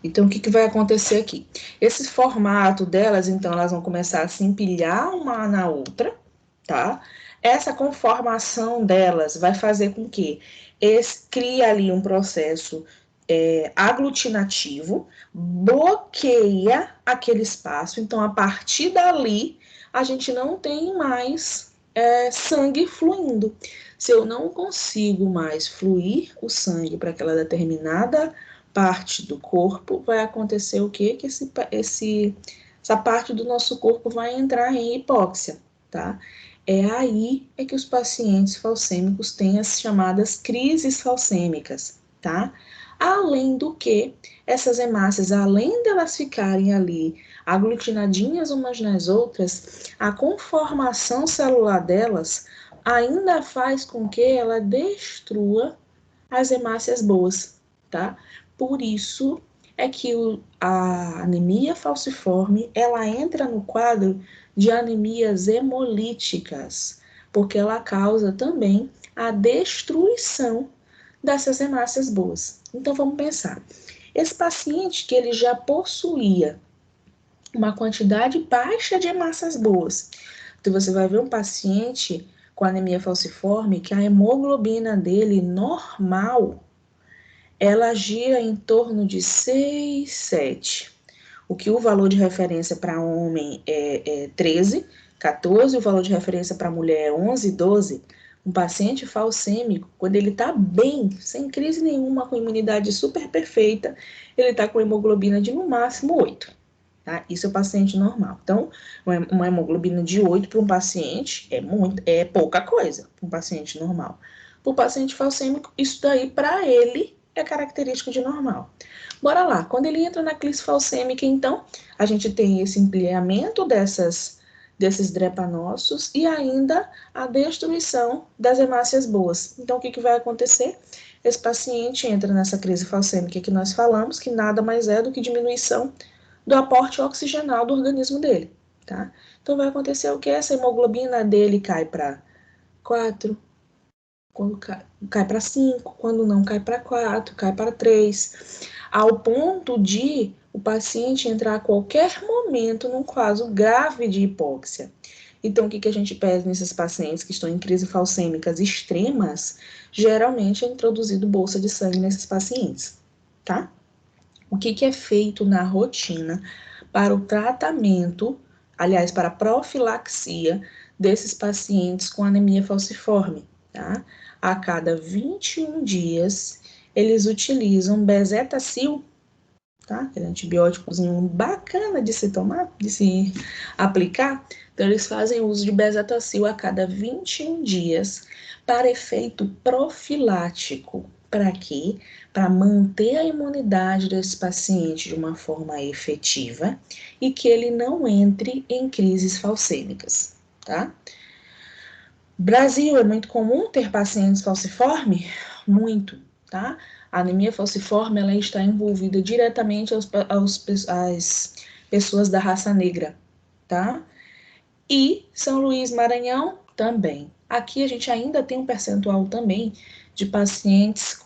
Então, o que vai acontecer aqui? Esse formato delas, então, elas vão começar a se empilhar uma na outra, tá? Essa conformação delas vai fazer com que crie ali um processo aglutinativo, bloqueia aquele espaço. Então, a partir dali, a gente não tem mais sangue fluindo. Se eu não consigo mais fluir o sangue para aquela determinada parte do corpo, vai acontecer o quê? Que essa parte do nosso corpo vai entrar em hipóxia, tá? É aí que os pacientes falcêmicos têm as chamadas crises falcêmicas, tá? Além do que, essas hemácias, além delas ficarem ali aglutinadinhas umas nas outras, a conformação celular delas ainda faz com que ela destrua as hemácias boas, tá? Por isso é que a anemia falciforme, ela entra no quadro de anemias hemolíticas, porque ela causa também a destruição dessas hemácias boas. Então, vamos pensar. Esse paciente que ele já possuía uma quantidade baixa de hemácias boas. Então, você vai ver um paciente com anemia falciforme que a hemoglobina dele normal, ela gira em torno de 6, 7. O que o valor de referência para homem é 13, 14, o valor de referência para mulher é 11, 12. Um paciente falcêmico, quando ele está bem, sem crise nenhuma, com imunidade super perfeita, ele está com hemoglobina de no máximo 8. Tá? Isso é o paciente normal. Então, uma hemoglobina de 8 para um paciente é pouca coisa para um paciente normal. Para o paciente falcêmico, isso daí para ele é característico de normal. Bora lá, quando ele entra na crise falcêmica, então, a gente tem esse ampliamento desses drepanócitos e ainda a destruição das hemácias boas. Então, o que vai acontecer? Esse paciente entra nessa crise falcêmica que nós falamos, que nada mais é do que diminuição do aporte oxigenal do organismo dele, tá? Então, vai acontecer o que? Essa hemoglobina dele cai para 4, quando cai para 5, quando não cai para 4, cai para 3, ao ponto de o paciente entrar a qualquer momento num quadro grave de hipóxia. Então, o que a gente pede nesses pacientes que estão em crise falcêmicas extremas? Geralmente é introduzido bolsa de sangue nesses pacientes, tá? O que é feito na rotina para o tratamento, aliás, para a profilaxia desses pacientes com anemia falciforme, tá? A cada 21 dias, eles utilizam bezetacil, tá? Aquele antibióticozinho bacana de se tomar, de se aplicar. Então, eles fazem uso de bezetacil a cada 21 dias para efeito profilático. Para quê? Para manter a imunidade desse paciente de uma forma efetiva e que ele não entre em crises falcêmicas, tá? Brasil, é muito comum ter pacientes falciforme? Muito, tá? A anemia falciforme, ela está envolvida diretamente às pessoas da raça negra, tá? E São Luís, Maranhão, também. Aqui a gente ainda tem um percentual também de pacientes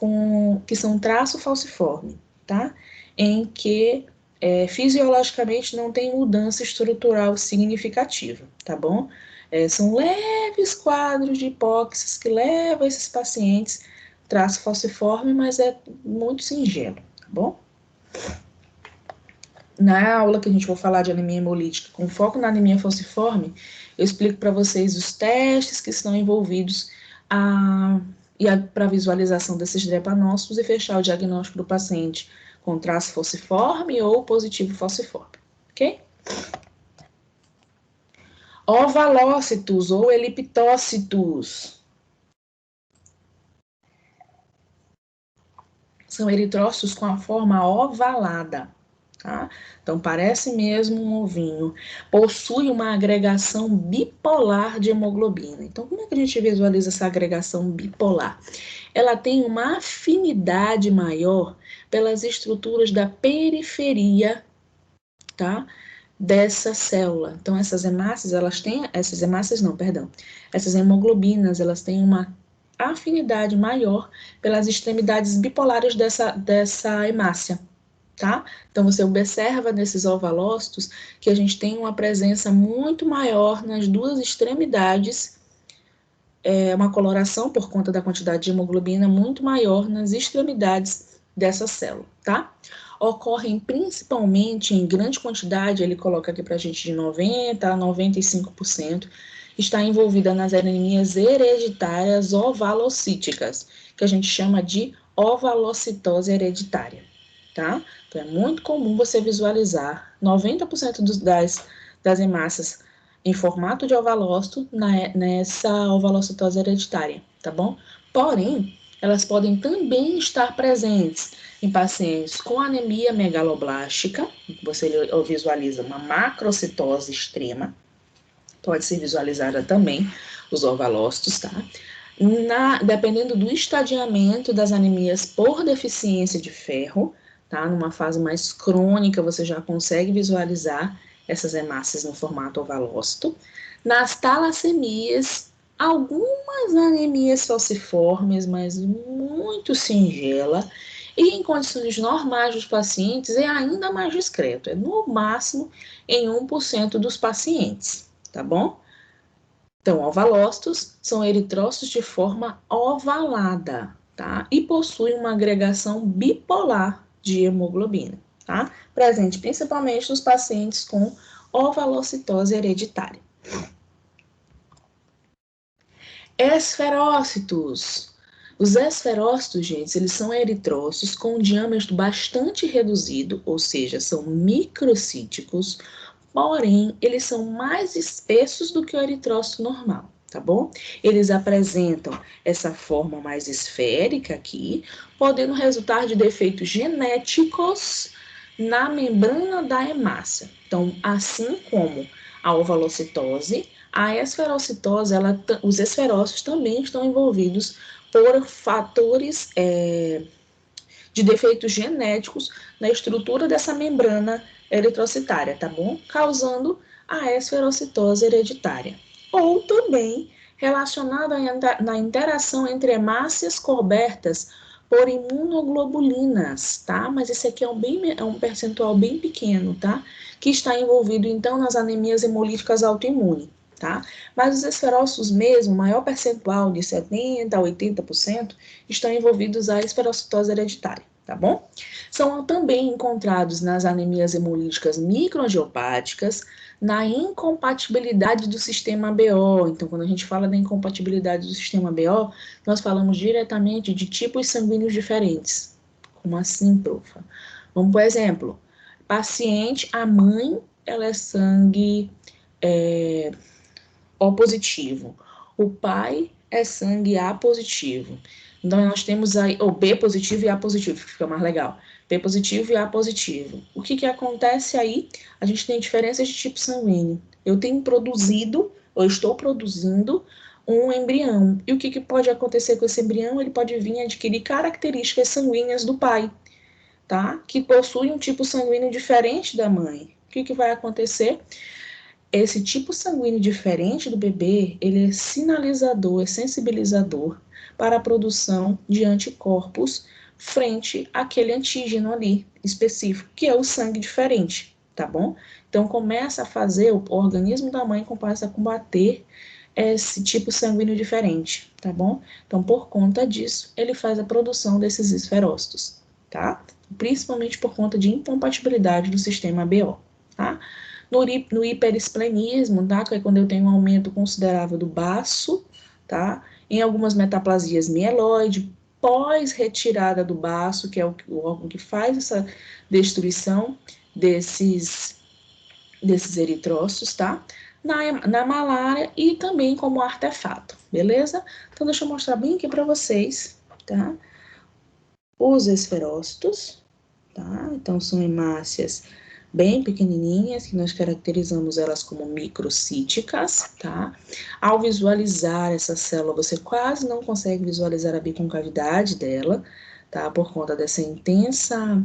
que são traço falciforme, tá? Em que fisiologicamente não tem mudança estrutural significativa, tá bom? São leves quadros de hipóxias que levam esses pacientes traço falciforme, mas é muito singelo, tá bom? Na aula que a gente vai falar de anemia hemolítica com foco na anemia falciforme, eu explico para vocês os testes que estão envolvidos para a visualização desses drepanócitos e fechar o diagnóstico do paciente com traço falciforme ou positivo falciforme, ok? Ovalócitos ou eliptócitos são eritrócitos com a forma ovalada, tá? Então, parece mesmo um ovinho. Possui uma agregação bipolar de hemoglobina. Então, como é que a gente visualiza essa agregação bipolar? Ela tem uma afinidade maior pelas estruturas da periferia, tá? Dessa célula. Então, essas hemoglobinas, elas têm uma afinidade maior pelas extremidades bipolares dessa hemácia, tá? Então, você observa nesses ovalócitos que a gente tem uma presença muito maior nas duas extremidades, uma coloração por conta da quantidade de hemoglobina muito maior nas extremidades dessa célula, tá? Ocorrem principalmente em grande quantidade, ele coloca aqui pra gente de 90% a 95%, está envolvida nas anemias hereditárias ovalocíticas, que a gente chama de ovalocitose hereditária, tá? Então, é muito comum você visualizar 90% das hemácias em formato de ovalócito nessa ovalocitose hereditária, tá bom? Porém, elas podem também estar presentes em pacientes com anemia megaloblástica, você visualiza uma macrocitose extrema, pode ser visualizada também, os ovalócitos, tá? Dependendo do estadiamento das anemias por deficiência de ferro, tá? Numa fase mais crônica, você já consegue visualizar essas hemácias no formato ovalócito. Nas talassemias, algumas anemias falciformes, mas muito singela, e em condições normais dos pacientes é ainda mais discreto, é no máximo em 1% dos pacientes, tá bom? Então, ovalócitos são eritrócitos de forma ovalada, tá? E possuem uma agregação bipolar de hemoglobina, tá? Presente principalmente nos pacientes com ovalocitose hereditária. Esferócitos. Os esferócitos, gente, eles são eritrócitos com um diâmetro bastante reduzido, ou seja, são microcíticos, porém, eles são mais espessos do que o eritrócito normal, tá bom? Eles apresentam essa forma mais esférica aqui, podendo resultar de defeitos genéticos na membrana da hemácia. Então, assim como a ovalocitose, a esferocitose, os esferócitos também estão envolvidos por fatores de defeitos genéticos na estrutura dessa membrana eritrocitária, tá bom? Causando a esferocitose hereditária. Ou também relacionada na interação entre hemácias cobertas por imunoglobulinas, tá? Mas esse aqui é um percentual bem pequeno, tá? Que está envolvido, então, nas anemias hemolíticas autoimunes, tá? Mas os esferócitos mesmo, maior percentual de 70% a 80%, estão envolvidos a esferocitose hereditária, tá bom? São também encontrados nas anemias hemolíticas microangiopáticas, na incompatibilidade do sistema BO. Então, quando a gente fala da incompatibilidade do sistema BO, nós falamos diretamente de tipos sanguíneos diferentes. Como assim, profa? Vamos por exemplo, paciente, a mãe, ela é sangue O positivo. O pai é sangue A positivo. Então, nós temos aí, ou B positivo e A positivo, que fica mais legal. B positivo e A positivo. O que acontece aí? A gente tem diferenças de tipo sanguíneo. Eu estou produzindo um embrião. E o que pode acontecer com esse embrião? Ele pode vir adquirir características sanguíneas do pai, tá? Que possui um tipo sanguíneo diferente da mãe. O que vai acontecer? Esse tipo sanguíneo diferente do bebê, ele é sinalizador, é sensibilizador para a produção de anticorpos frente àquele antígeno ali específico, que é o sangue diferente, tá bom? Então, começa a fazer, o organismo da mãe começa a combater esse tipo sanguíneo diferente, tá bom? Então, por conta disso, ele faz a produção desses esferócitos, tá? Principalmente por conta de incompatibilidade do sistema BO, tá? No hiperesplenismo, tá? Que é quando eu tenho um aumento considerável do baço, tá? Em algumas metaplasias mieloide, pós-retirada do baço, que é o órgão que faz essa destruição desses eritrócitos, tá? Na malária e também como artefato, beleza? Então, deixa eu mostrar bem aqui para vocês, tá? Os esferócitos, tá? Então, são hemácias bem pequenininhas, que nós caracterizamos elas como microcíticas, tá? Ao visualizar essa célula, você quase não consegue visualizar a biconcavidade dela, tá? Por conta dessa intensa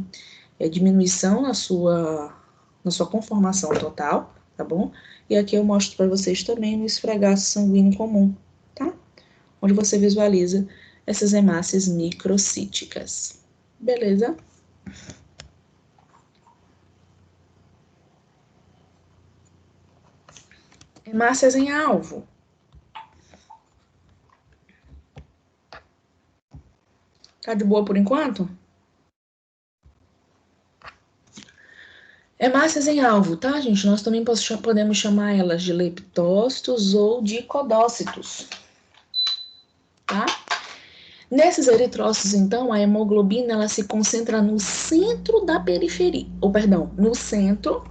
diminuição na sua conformação total, tá bom? E aqui eu mostro para vocês também o esfregaço sanguíneo comum, tá? Onde você visualiza essas hemácias microcíticas. Beleza? Hemácias em alvo. Tá de boa por enquanto? Hemácias em alvo, tá, gente? Nós também podemos chamar elas de leptócitos ou de codócitos, tá? Nesses eritrócitos, então, a hemoglobina ela se concentra no centro da periferia, no centro,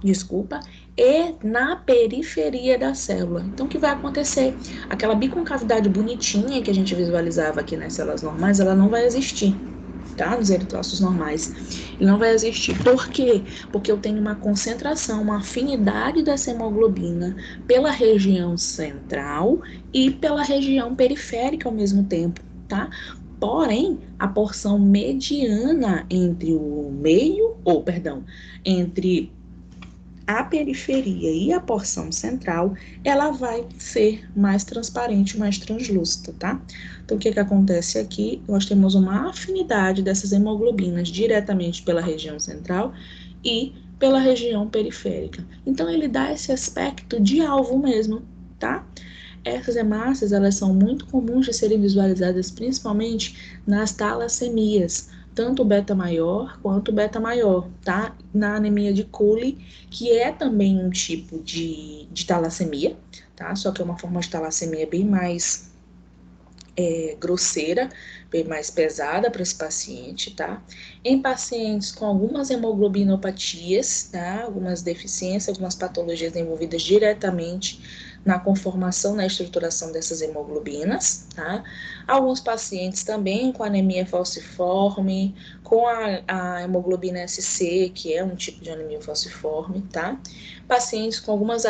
e na periferia da célula. Então, o que vai acontecer? Aquela biconcavidade bonitinha que a gente visualizava aqui nas células normais, ela não vai existir, tá? Nos eritrócitos normais. Ele não vai existir. Por quê? Porque eu tenho uma concentração, uma afinidade dessa hemoglobina pela região central e pela região periférica ao mesmo tempo, tá? Porém, a porção mediana entre o meio, ou perdão, entre a periferia e a porção central, ela vai ser mais transparente, mais translúcida, tá? Então, o que acontece aqui? Nós temos uma afinidade dessas hemoglobinas diretamente pela região central e pela região periférica. Então, ele dá esse aspecto de alvo mesmo, tá? Essas hemácias, elas são muito comuns de serem visualizadas principalmente nas talassemias, tanto o beta maior quanto o beta maior, tá? Na anemia de Cooley, que é também um tipo de talassemia, tá? Só que é uma forma de talassemia bem mais grosseira, bem mais pesada para esse paciente, tá? Em pacientes com algumas hemoglobinopatias, tá? Algumas deficiências, algumas patologias envolvidas diretamente na conformação, na estruturação dessas hemoglobinas, tá? Alguns pacientes também com anemia falciforme, com a hemoglobina SC, que é um tipo de anemia falciforme, tá? Pacientes com algumas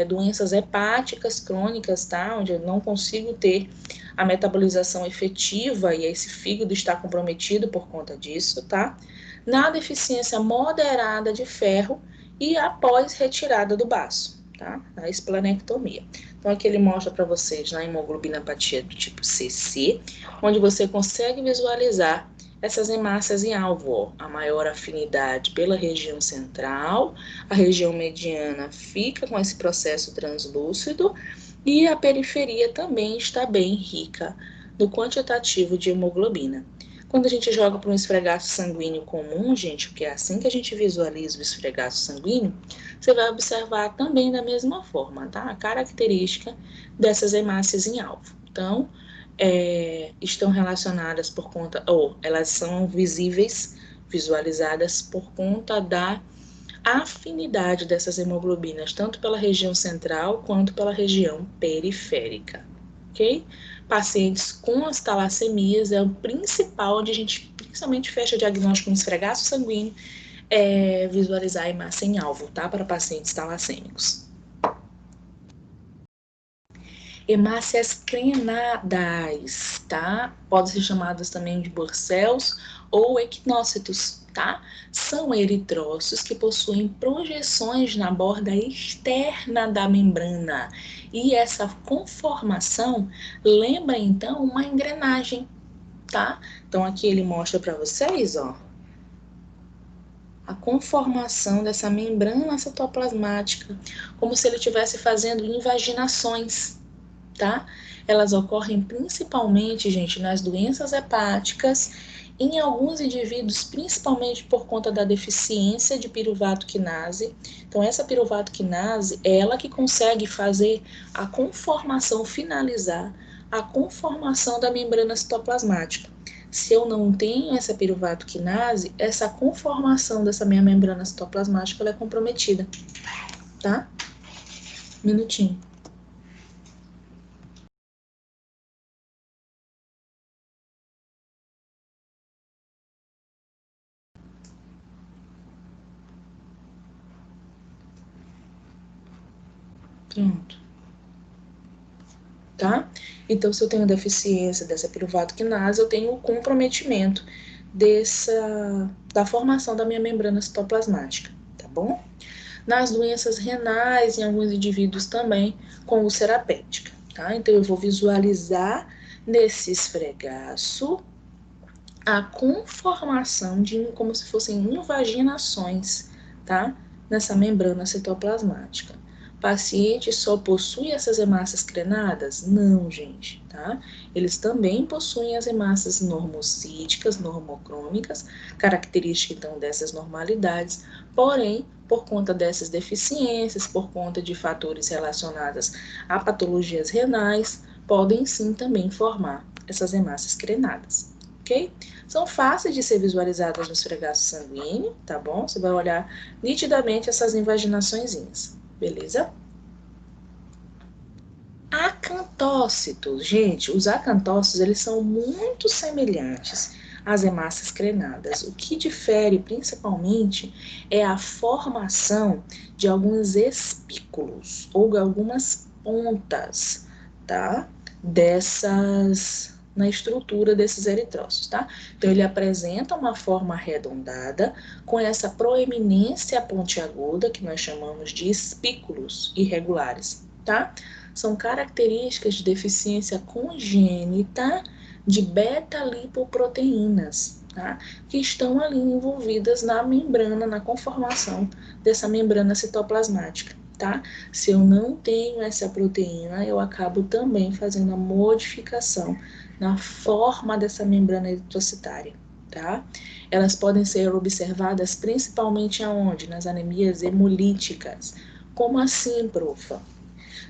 doenças hepáticas crônicas, tá? Onde eu não consigo ter a metabolização efetiva e esse fígado está comprometido por conta disso, tá? Na deficiência moderada de ferro e após retirada do baço, tá? A esplenectomia. Então, aqui ele mostra para vocês na hemoglobinopatia do tipo CC, onde você consegue visualizar essas hemácias em alvo, ó, a maior afinidade pela região central, a região mediana fica com esse processo translúcido, e a periferia também está bem rica no quantitativo de hemoglobina. Quando a gente joga para um esfregaço sanguíneo comum, gente, que é assim que a gente visualiza o esfregaço sanguíneo, você vai observar também da mesma forma, tá? A característica dessas hemácias em alvo. Então, estão relacionadas por conta, ou elas são visíveis, visualizadas por conta da afinidade dessas hemoglobinas, tanto pela região central quanto pela região periférica, ok? Pacientes com as talassemias é o principal, onde a gente principalmente fecha diagnóstico no esfregaço sanguíneo, visualizar a hemácia em alvo, tá? Para pacientes talassêmicos. Hemácias crenadas, tá? Podem ser chamadas também de Bursels ou equinócitos, tá? São eritrócitos que possuem projeções na borda externa da membrana. E essa conformação lembra, então, uma engrenagem, tá? Então, aqui ele mostra para vocês, ó, a conformação dessa membrana citoplasmática, como se ele estivesse fazendo invaginações, tá? Elas ocorrem principalmente, gente, nas doenças hepáticas, em alguns indivíduos, principalmente por conta da deficiência de piruvato quinase. Então, essa piruvato quinase é ela que consegue fazer a conformação, finalizar a conformação da membrana citoplasmática. Se eu não tenho essa piruvato quinase, essa conformação dessa minha membrana citoplasmática ela é comprometida, tá? Minutinho. Pronto. Tá? Então, se eu tenho deficiência dessa piruvato quinase, eu tenho o comprometimento da formação da minha membrana citoplasmática, tá bom? Nas doenças renais, em alguns indivíduos também, com úlcera péptica, tá? Então, eu vou visualizar nesse esfregaço a conformação de como se fossem invaginações, tá? Nessa membrana citoplasmática. Paciente só possui essas hemácias crenadas? Não, gente, tá? Eles também possuem as hemácias normocíticas, normocrômicas, característica então dessas normalidades, porém, por conta dessas deficiências, por conta de fatores relacionados a patologias renais, podem sim também formar essas hemácias crenadas, ok? São fáceis de ser visualizadas no esfregaço sanguíneo, tá bom? Você vai olhar nitidamente essas invaginaçõezinhas. Beleza? Acantócitos, gente, os acantócitos, eles são muito semelhantes as hemácias crenadas. O que difere principalmente é a formação de alguns espículos ou algumas pontas, tá? Na estrutura desses eritrócitos, tá? Então, ele apresenta uma forma arredondada com essa proeminência pontiaguda, que nós chamamos de espículos irregulares, tá? São características de deficiência congênita de beta-lipoproteínas, tá? Que estão ali envolvidas na membrana, na conformação dessa membrana citoplasmática, tá? Se eu não tenho essa proteína, eu acabo também fazendo a modificação na forma dessa membrana eritrocitária, tá? Elas podem ser observadas principalmente aonde? Nas anemias hemolíticas. Como assim, profa?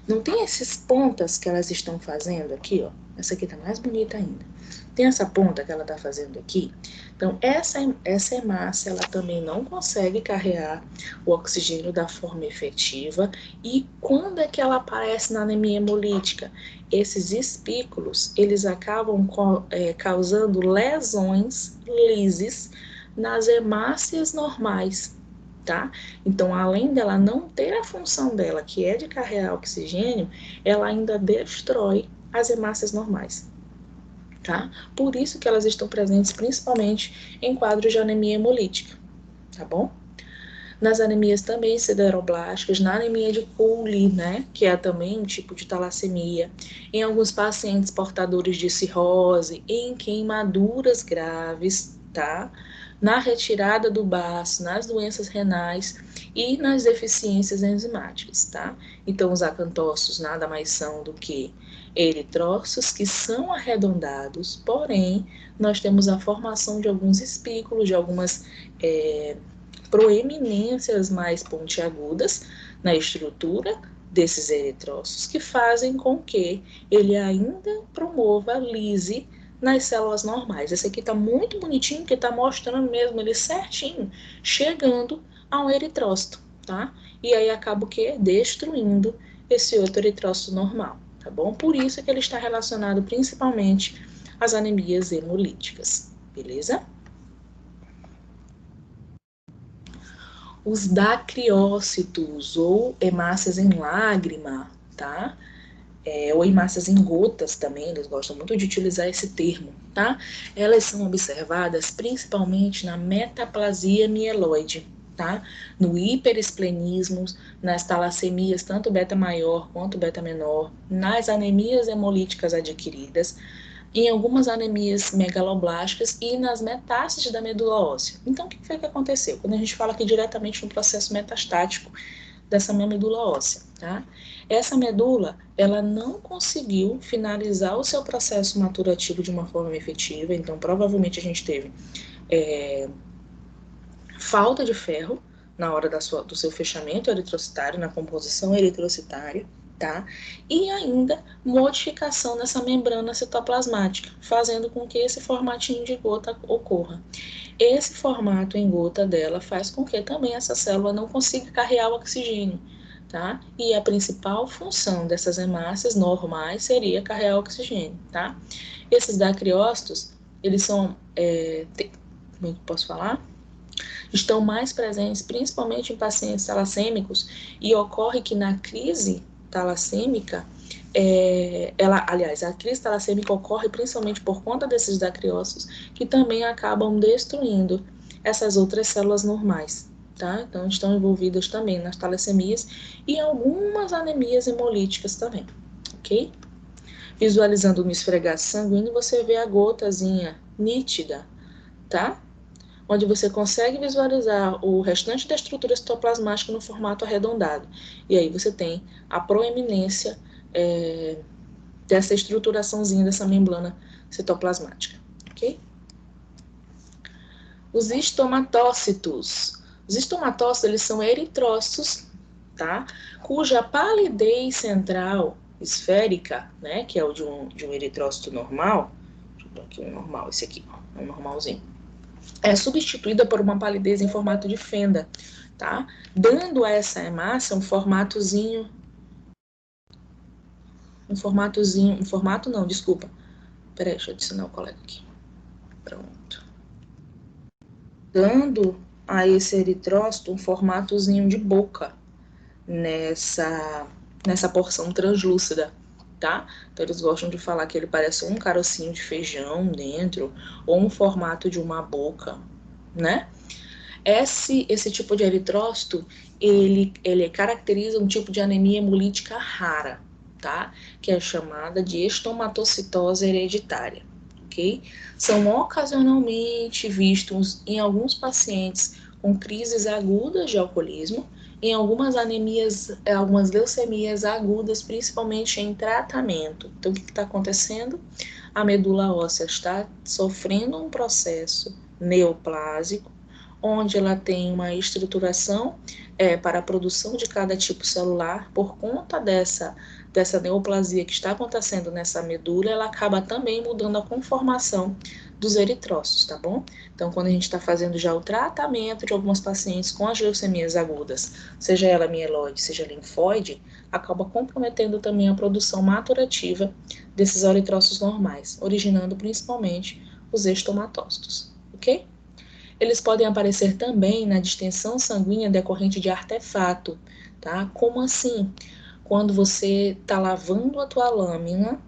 Não tem esses pontas que elas estão fazendo aqui, ó? Essa aqui tá mais bonita ainda. Tem essa ponta que ela tá fazendo aqui? Então, essa hemácia, ela também não consegue carregar o oxigênio da forma efetiva. E quando é que ela aparece na anemia hemolítica? Esses espículos, eles acabam causando lesões, lises, nas hemácias normais, tá? Então, além dela não ter a função dela, que é de carregar oxigênio, ela ainda destrói as hemácias normais, tá? Por isso que elas estão presentes principalmente em quadros de anemia hemolítica, tá bom? Nas anemias também sideroblásticas, na anemia de Cooley, né, que é também um tipo de talassemia, em alguns pacientes portadores de cirrose, em queimaduras graves, tá? Na retirada do baço, nas doenças renais e nas deficiências enzimáticas, tá? Então, os acantócitos nada mais são do que eritrócitos que são arredondados, porém, nós temos a formação de alguns espículos, de algumas proeminências mais pontiagudas na estrutura desses eritrócitos que fazem com que ele ainda promova a lise nas células normais. Esse aqui está muito bonitinho, porque está mostrando mesmo ele certinho, chegando a um eritrócito, tá? E aí acaba o quê? Destruindo esse outro eritrócito normal, tá bom? Por isso que ele está relacionado principalmente às anemias hemolíticas, beleza? Os dacriócitos ou hemácias em lágrima, tá? Ou hemácias em gotas também, eles gostam muito de utilizar esse termo, tá? Elas são observadas principalmente na metaplasia mieloide, tá? No hiperesplenismo, nas talassemias, tanto beta maior quanto beta menor, nas anemias hemolíticas adquiridas, em algumas anemias megaloblásticas e nas metástases da medula óssea. Então, o que foi que aconteceu? Quando a gente fala aqui diretamente no processo metastático dessa minha medula óssea, tá? Essa medula, ela não conseguiu finalizar o seu processo maturativo de uma forma efetiva, então provavelmente a gente teve falta de ferro na hora do seu fechamento eritrocitário, na composição eritrocitária, tá? E ainda modificação nessa membrana citoplasmática, fazendo com que esse formatinho de gota ocorra. Esse formato em gota dela faz com que também essa célula não consiga carregar o oxigênio, tá? E a principal função dessas hemácias normais seria carregar o oxigênio, tá? Esses dacriócitos, eles são, como é que eu posso falar? Estão mais presentes principalmente em pacientes talassêmicos e ocorre que na crise talassêmica, a crise talassêmica ocorre principalmente por conta desses dacriócitos que também acabam destruindo essas outras células normais, tá? Então, estão envolvidas também nas talassemias e algumas anemias hemolíticas também, ok? Visualizando no esfregar sanguíneo, você vê a gotazinha nítida, tá? Onde você consegue visualizar o restante da estrutura citoplasmática no formato arredondado. E aí você tem a proeminência dessa estruturaçãozinha dessa membrana citoplasmática, ok? Os estematócitos. Os estematócitos, eles são eritrócitos, tá? Cuja palidez central esférica, né, que é o de um eritrócito normal, deixa eu pôr aqui um normal, esse aqui, ó, um normalzinho, é substituída por uma palidez em formato de fenda, tá? Dando a essa hemácia um formato não, desculpa. Peraí, deixa eu adicionar o colega aqui. Pronto. dando a esse eritrócito um formatozinho de boca nessa porção translúcida, tá? Então eles gostam de falar que ele parece um carocinho de feijão dentro, ou um formato de uma boca, né? Esse tipo de eritrócito, ele caracteriza um tipo de anemia hemolítica rara, tá? Que é chamada de estomatocitose hereditária, ok? São ocasionalmente vistos em alguns pacientes com crises agudas de alcoolismo, em algumas anemias, algumas leucemias agudas, principalmente em tratamento. Então, o que está acontecendo? A medula óssea está sofrendo um processo neoplásico, onde ela tem uma estruturação para a produção de cada tipo celular. Por conta dessa neoplasia que está acontecendo nessa medula, ela acaba também mudando a conformação dos eritrócitos, tá bom? Então, quando a gente está fazendo já o tratamento de algumas pacientes com as leucemias agudas, seja ela mieloide, seja linfóide, acaba comprometendo também a produção maturativa desses eritrócitos normais, originando principalmente os estomatócitos, ok? Eles podem aparecer também na distensão sanguínea decorrente de artefato, tá? Como assim? Quando você está lavando a tua lâmina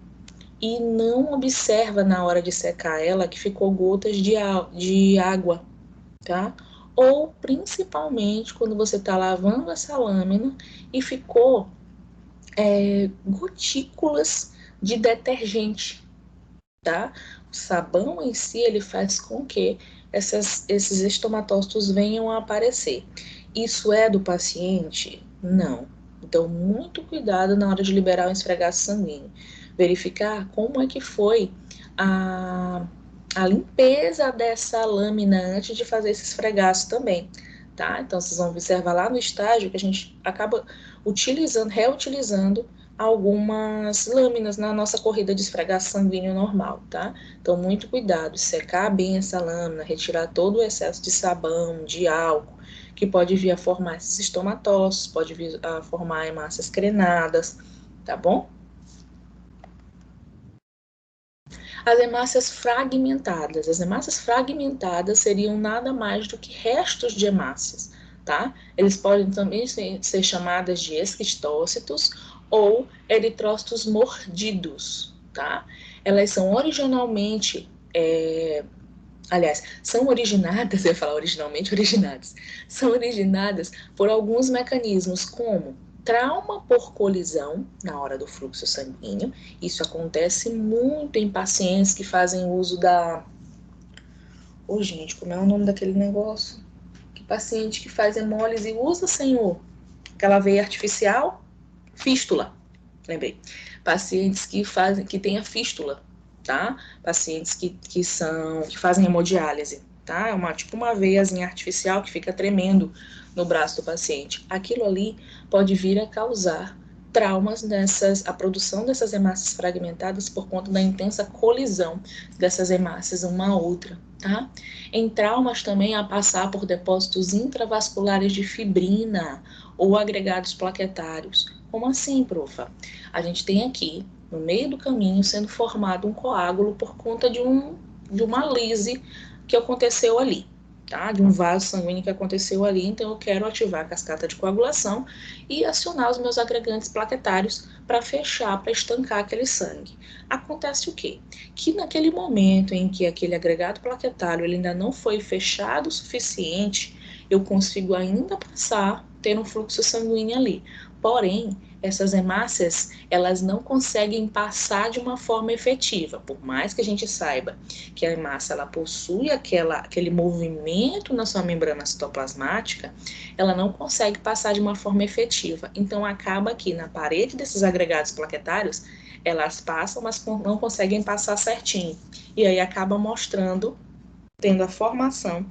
e não observa na hora de secar ela que ficou gotas de água, tá? Ou principalmente quando você está lavando essa lâmina e ficou gotículas de detergente, tá? O sabão em si, ele faz com que esses estomatócitos venham a aparecer. Isso é do paciente? Não. Então, muito cuidado na hora de liberar o esfregaço sanguíneo. Verificar como é que foi a limpeza dessa lâmina antes de fazer esse esfregaço também, tá? Então, vocês vão observar lá no estágio que a gente acaba reutilizando algumas lâminas na nossa corrida de esfregaço sanguíneo normal, tá? Então, muito cuidado, secar bem essa lâmina, retirar todo o excesso de sabão, de álcool, que pode vir a formar esses estomatócitos, pode vir a formar hemácias crenadas, tá bom? As hemácias fragmentadas. As hemácias fragmentadas seriam nada mais do que restos de hemácias, tá? Eles podem também ser chamadas de esquistócitos ou eritrócitos mordidos, tá? Elas são originalmente, são originadas, eu ia falar originalmente, originadas, são originadas por alguns mecanismos como trauma por colisão na hora do fluxo sanguíneo. Isso acontece muito em pacientes que fazem uso da... Ô, gente, como é o nome daquele negócio? Que paciente que faz hemólise usa, senhor? Aquela veia artificial? Fístula. Lembrei. Pacientes que têm a fístula, tá? Pacientes que fazem hemodiálise, tá? É tipo uma veiazinha artificial que fica tremendo no braço do paciente. Aquilo ali pode vir a causar traumas a produção dessas hemácias fragmentadas por conta da intensa colisão dessas hemácias uma à outra, tá? Em traumas também a passar por depósitos intravasculares de fibrina ou agregados plaquetários. Como assim, profa? A gente tem aqui, no meio do caminho, sendo formado um coágulo por conta de uma lise que aconteceu ali, tá? De um vaso sanguíneo que aconteceu ali, então eu quero ativar a cascata de coagulação e acionar os meus agregantes plaquetários para fechar, para estancar aquele sangue. Acontece o quê? Que naquele momento em que aquele agregado plaquetário ele ainda não foi fechado o suficiente, eu consigo ainda passar, ter um fluxo sanguíneo ali. Porém, essas hemácias, elas não conseguem passar de uma forma efetiva. Por mais que a gente saiba que a hemácia, ela possui aquele movimento na sua membrana citoplasmática, ela não consegue passar de uma forma efetiva. Então, acaba que na parede desses agregados plaquetários, elas passam, mas não conseguem passar certinho. E aí acaba mostrando, tendo a formação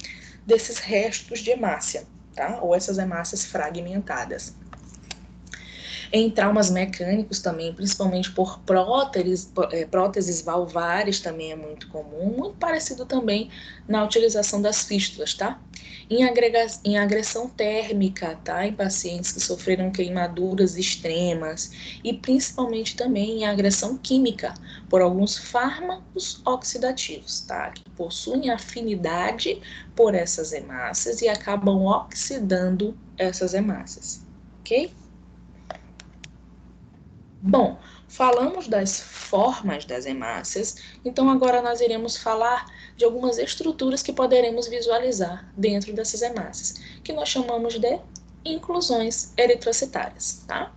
desses restos de hemácia, tá? Ou essas hemácias fragmentadas. Em traumas mecânicos também, principalmente por próteses valvares também é muito comum, muito parecido também na utilização das fístulas, tá? Em agressão térmica, tá? Em pacientes que sofreram queimaduras extremas e principalmente também em agressão química por alguns fármacos oxidativos, tá? Que possuem afinidade por essas hemácias e acabam oxidando essas hemácias, ok? Bom, falamos das formas das hemácias, então agora nós iremos falar de algumas estruturas que poderemos visualizar dentro dessas hemácias, que nós chamamos de inclusões eritrocitárias, tá?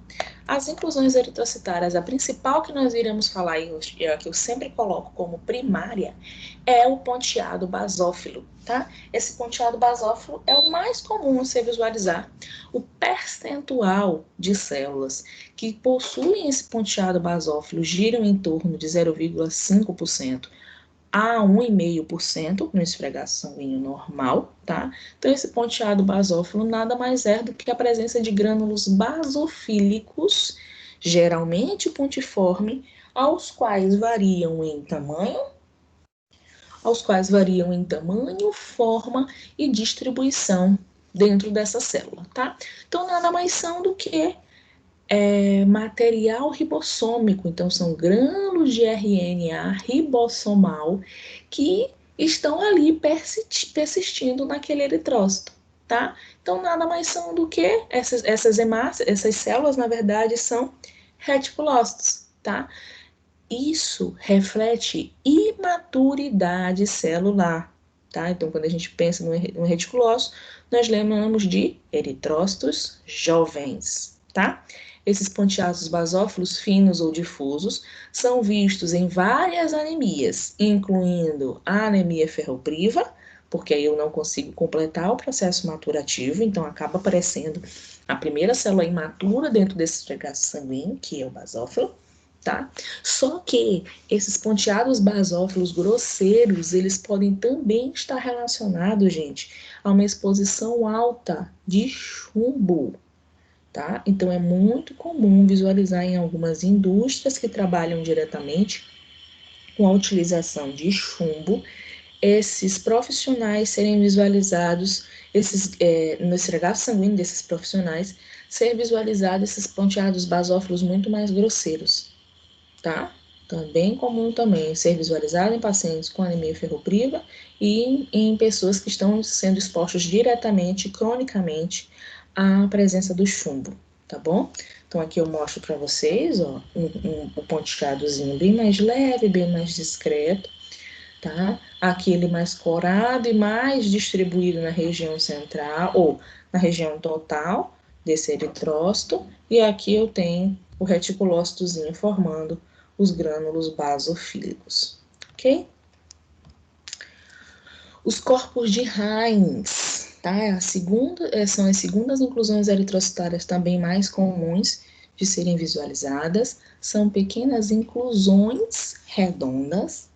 As inclusões eritrocitárias, a principal que nós iremos falar e a que eu sempre coloco como primária, é o ponteado basófilo, tá? Esse ponteado basófilo é o mais comum você visualizar. O percentual de células que possuem esse ponteado basófilo giram em torno de 0,5% a 1,5% no esfregaço sanguíneo normal, tá? Então, esse ponteado basófilo nada mais é do que a presença de grânulos basofílicos, geralmente pontiforme, forma e distribuição dentro dessa célula, tá? Então, nada mais são do que material ribossômico, então são grânulos de RNA ribossomal que estão ali persistindo naquele eritrócito, tá? Então nada mais são do que essas hemácias, essas células, na verdade, são reticulócitos, tá? Isso reflete imaturidade celular, tá? Então quando a gente pensa no reticulócito, nós lembramos de eritrócitos jovens, tá? Esses ponteados basófilos finos ou difusos são vistos em várias anemias, incluindo a anemia ferropriva, porque aí eu não consigo completar o processo maturativo, então acaba aparecendo a primeira célula imatura dentro desse esfregaço sanguíneo, que é o basófilo, tá? Só que esses ponteados basófilos grosseiros, eles podem também estar relacionados, gente, a uma exposição alta de chumbo, tá? Então é muito comum visualizar em algumas indústrias que trabalham diretamente com a utilização de chumbo, esses profissionais serem visualizados, no esfregaço sanguíneo desses profissionais, ser visualizados esses ponteados basófilos muito mais grosseiros, tá? Então, é bem comum também ser visualizado em pacientes com anemia ferropriva e em pessoas que estão sendo expostas diretamente, cronicamente, à presença do chumbo, tá bom? Então, aqui eu mostro para vocês, ó, um ponteadozinho bem mais leve, bem mais discreto, tá? Aqui ele mais corado e mais distribuído na região central, ou na região total desse eritrócito, e aqui eu tenho o reticulócitozinho formando os grânulos basofílicos, ok? Os corpos de Heinz, tá? São as segundas inclusões eritrocitárias também mais comuns de serem visualizadas. São pequenas inclusões redondas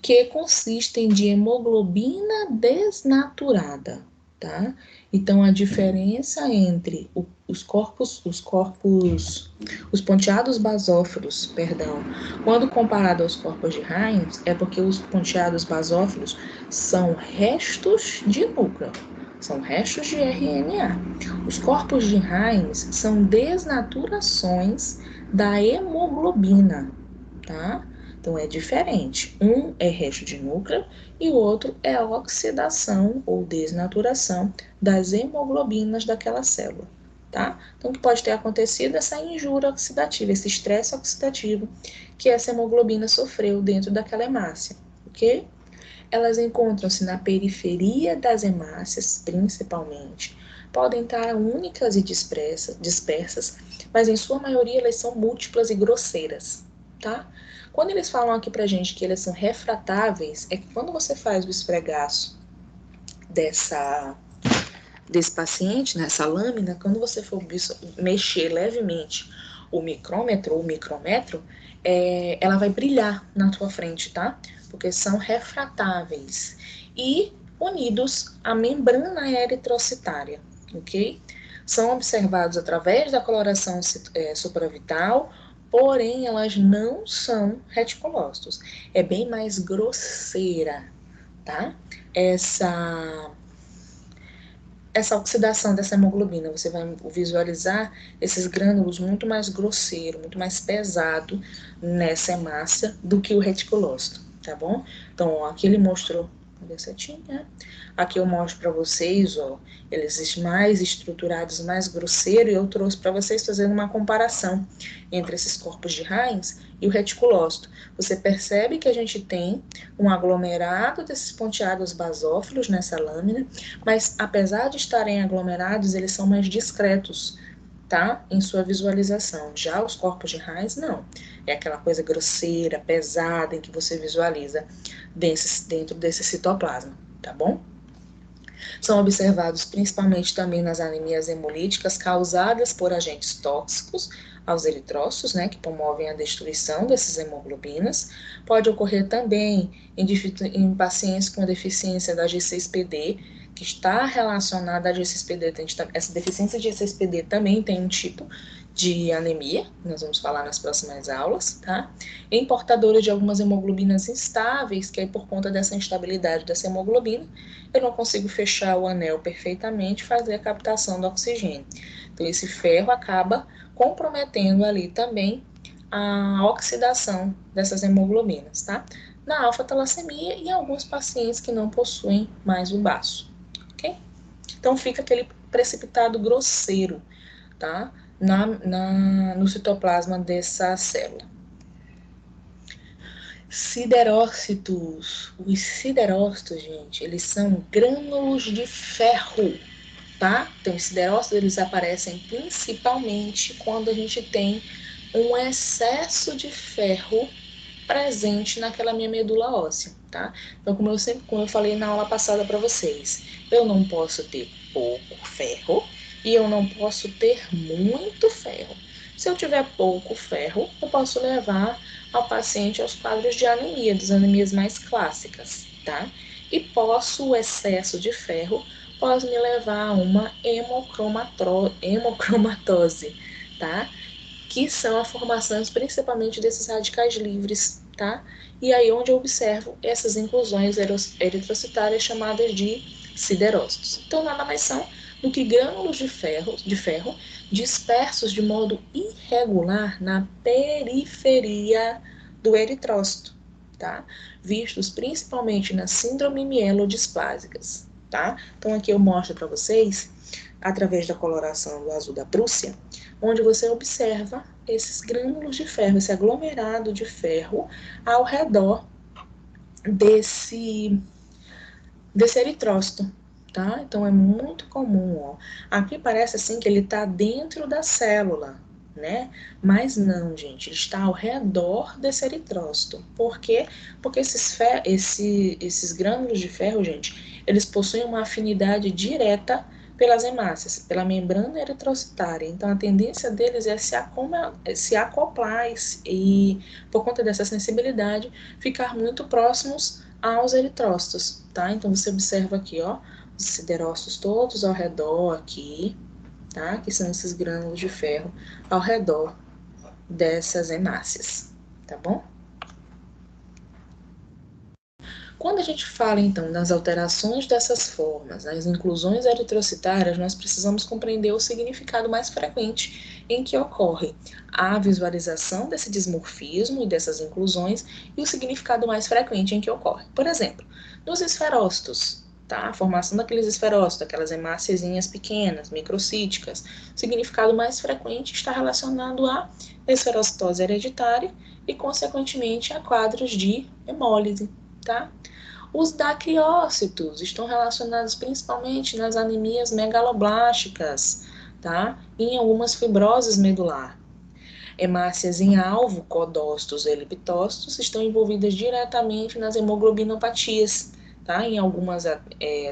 que consistem de hemoglobina desnaturada, tá? Então, a diferença entre os ponteados basófilos, perdão, quando comparado aos corpos de Heinz, é porque os ponteados basófilos são restos de núcleo, são restos de RNA. Os corpos de Heinz são desnaturações da hemoglobina, tá? Então é diferente. Um é resto de núcleo e o outro é a oxidação ou desnaturação das hemoglobinas daquela célula, tá? Então, o que pode ter acontecido é essa injúria oxidativa, esse estresse oxidativo que essa hemoglobina sofreu dentro daquela hemácia, ok? Elas encontram-se na periferia das hemácias, principalmente. Podem estar únicas e dispersas, mas em sua maioria elas são múltiplas e grosseiras, tá? Quando eles falam aqui pra gente que elas são refratáveis, é que quando você faz o esfregaço desse paciente, nessa lâmina, quando você for mexer levemente o micrômetro ou o micrometro, ela vai brilhar na tua frente, tá? Porque são refratáveis e unidos à membrana eritrocitária, ok? são observados através da coloração supravital, porém elas não são reticulócitos. É bem mais grosseira, tá? Essa oxidação dessa hemoglobina, você vai visualizar esses grânulos muito mais grosseiro, muito mais pesado nessa hemácia do que o reticulócito, tá bom? Então, ó, aqui ele mostrou, aqui eu mostro para vocês, ó, eles mais estruturados, mais grosseiro, e eu trouxe para vocês fazendo uma comparação entre esses corpos de Heinz e o reticulócito. Você percebe que a gente tem um aglomerado desses ponteados basófilos nessa lâmina, mas apesar de estarem aglomerados, eles são mais discretos, tá? Em sua visualização. Já os corpos de Heinz, não. É aquela coisa grosseira, pesada, em que você visualiza dentro desse citoplasma, tá bom? São observados principalmente também nas anemias hemolíticas causadas por agentes tóxicos aos eritrócitos, né, que promovem a destruição dessas hemoglobinas. Pode ocorrer também em pacientes com deficiência da G6PD, que está relacionada à G6PD. Essa deficiência de G6PD também tem um tipo de anemia, nós vamos falar nas próximas aulas, tá? Em portadores de algumas hemoglobinas instáveis, que aí por conta dessa instabilidade dessa hemoglobina, eu não consigo fechar o anel perfeitamente, fazer a captação do oxigênio. Então, esse ferro acaba comprometendo ali também a oxidação dessas hemoglobinas, tá? Na alfa-talassemia e em alguns pacientes que não possuem mais o baço, ok? Então, fica aquele precipitado grosseiro, tá? No citoplasma dessa célula. Siderócitos. Os siderócitos, gente, eles são grânulos de ferro, tá? Então, os siderócitos, eles aparecem principalmente quando a gente tem um excesso de ferro presente naquela minha medula óssea, tá? Então, como eu falei na aula passada para vocês, eu não posso ter pouco ferro e eu não posso ter muito ferro. Se eu tiver pouco ferro, eu posso levar ao paciente aos quadros de anemia, das anemias mais clássicas, tá? E o excesso de ferro pode me levar a uma hemocromatose, tá? Que são a formação principalmente desses radicais livres, tá? E aí onde eu observo essas inclusões eritrocitárias chamadas de siderócitos. Então nada mais são do que grânulos de ferro dispersos de modo irregular na periferia do eritrócito, tá? Vistos principalmente nas síndrome mielodispásicas, tá? Então aqui eu mostro para vocês, através da coloração do azul da Prússia, onde você observa esses grânulos de ferro, esse aglomerado de ferro ao redor desse eritrócito, tá? Então é muito comum, ó. Aqui parece assim que ele está dentro da célula, né? Mas não, gente, ele está ao redor desse eritrócito. Por quê? Porque esses grânulos de ferro, gente, eles possuem uma afinidade direta pelas hemácias, pela membrana eritrocitária. Então, a tendência deles é se acoplar e, por conta dessa sensibilidade, ficar muito próximos aos eritrócitos, tá? Então, você observa aqui, ó, os siderócitos todos ao redor aqui, tá? Que são esses grânulos de ferro ao redor dessas hemácias, tá bom? Quando a gente fala, então, das alterações dessas formas, nas inclusões eritrocitárias, nós precisamos compreender o significado mais frequente em que ocorre a visualização desse dismorfismo e dessas inclusões e o significado mais frequente em que ocorre. Por exemplo, nos esferócitos, tá? A formação daqueles esferócitos, aquelas hemáciazinhas pequenas, microcíticas, o significado mais frequente está relacionado à esferocitose hereditária e, consequentemente, a quadros de hemólise, tá? Os dacriócitos estão relacionados principalmente nas anemias megaloblásticas, tá? E em algumas fibroses medular. Hemácias em alvo, codócitos e leptócitos, estão envolvidas diretamente nas hemoglobinopatias, tá? Em algumas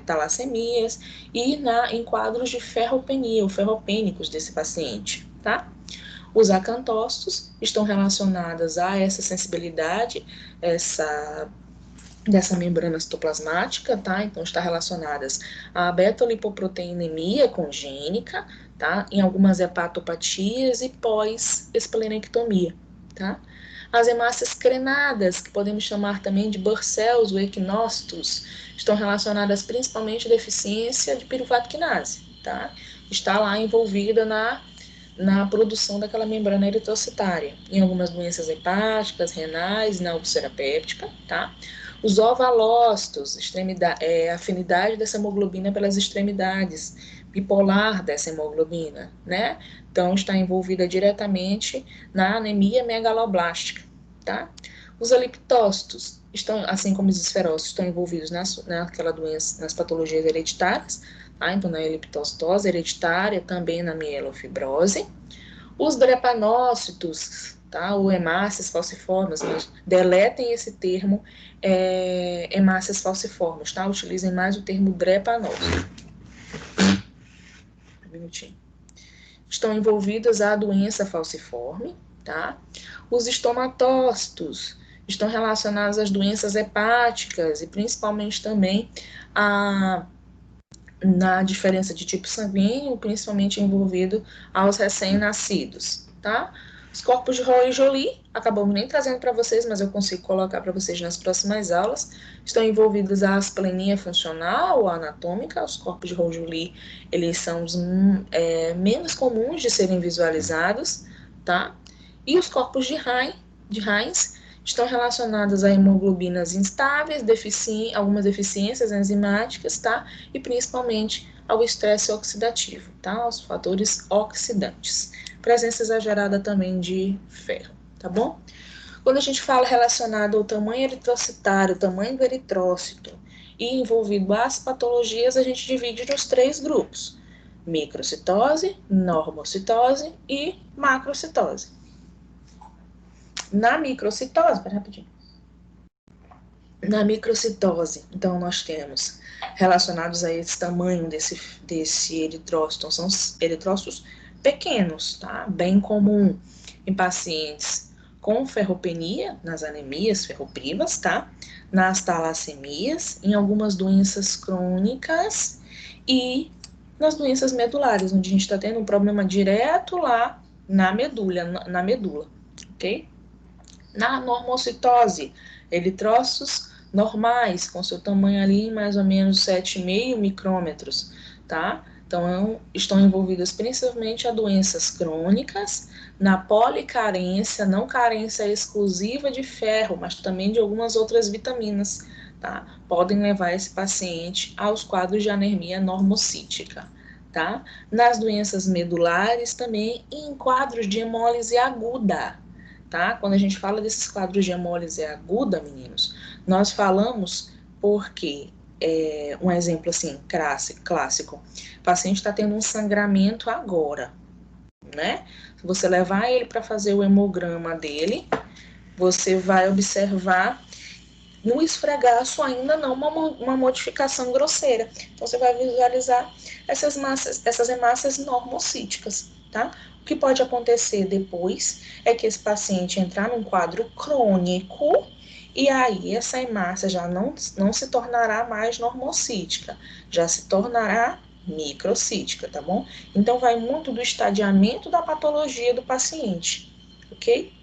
talassemias e em quadros de ferropenia, ou ferropênicos desse paciente, tá? Os acantócitos estão relacionados a essa sensibilidade, dessa membrana citoplasmática, tá? Então, está relacionadas à beta-lipoproteinemia congênica, tá? Em algumas hepatopatias e pós-esplenectomia, tá? As hemácias crenadas, que podemos chamar também de Bursell's ou equinócitos, estão relacionadas principalmente à deficiência de piruvato quinase, tá? Está lá envolvida na produção daquela membrana eritrocitária, em algumas doenças hepáticas, renais, na úlcera péptica, tá? Os ovalócitos, afinidade dessa hemoglobina pelas extremidades, bipolar dessa hemoglobina, né? Então, está envolvida diretamente na anemia megaloblástica, tá? Os aliptócitos estão, assim como os esferócitos, estão envolvidos naquela doença, nas patologias hereditárias, tá? Então, na eliptocitose hereditária, também na mielofibrose. Os drepanócitos, tá? Ou hemácias falciformes, mas deletem esse termo hemácias falciformes, tá? Utilizem mais o termo drepanócito. Um minutinho. Estão envolvidas a doença falciforme, tá? Os estomatócitos estão relacionados às doenças hepáticas e principalmente também na diferença de tipo sanguíneo, principalmente envolvido aos recém-nascidos, tá? Os corpos de Roy e Joly, acabamos nem trazendo para vocês, mas eu consigo colocar para vocês nas próximas aulas, estão envolvidos a asplenia funcional ou anatômica. Os corpos de Roy e Joly, eles são os menos comuns de serem visualizados, tá? E os corpos de Heinz estão relacionadas a hemoglobinas instáveis, algumas deficiências enzimáticas, tá? E principalmente ao estresse oxidativo, tá? Aos fatores oxidantes. Presença exagerada também de ferro, tá bom? Quando a gente fala relacionado ao tamanho eritrocitário, tamanho do eritrócito e envolvido as patologias, a gente divide nos 3 grupos: microcitose, normocitose e macrocitose. Na microcitose, pera rapidinho. Na microcitose, então, nós temos relacionados a esse tamanho desse eritrócito, são eritrócitos pequenos, tá? Bem comum em pacientes com ferropenia, nas anemias ferroprivas, tá? Nas talassemias, em algumas doenças crônicas e nas doenças medulares, onde a gente está tendo um problema direto lá na medula, ok? Na normocitose, eritrócitos normais, com seu tamanho ali mais ou menos 7,5 micrômetros, tá? Então, estão envolvidas principalmente a doenças crônicas, na policarência, não carência exclusiva de ferro, mas também de algumas outras vitaminas, tá? Podem levar esse paciente aos quadros de anemia normocítica, tá? Nas doenças medulares também e em quadros de hemólise aguda, tá? Quando a gente fala desses quadros de hemólise aguda, meninos, nós falamos porque, um exemplo assim, clássico, o paciente está tendo um sangramento agora, né? Se você levar ele para fazer o hemograma dele, você vai observar no esfregaço ainda não uma modificação grosseira. Então, você vai visualizar essas hemácias normocíticas, tá? O que pode acontecer depois é que esse paciente entrar num quadro crônico e aí essa hemácia já não se tornará mais normocítica, já se tornará microcítica, tá bom? Então, vai muito do estadiamento da patologia do paciente, ok?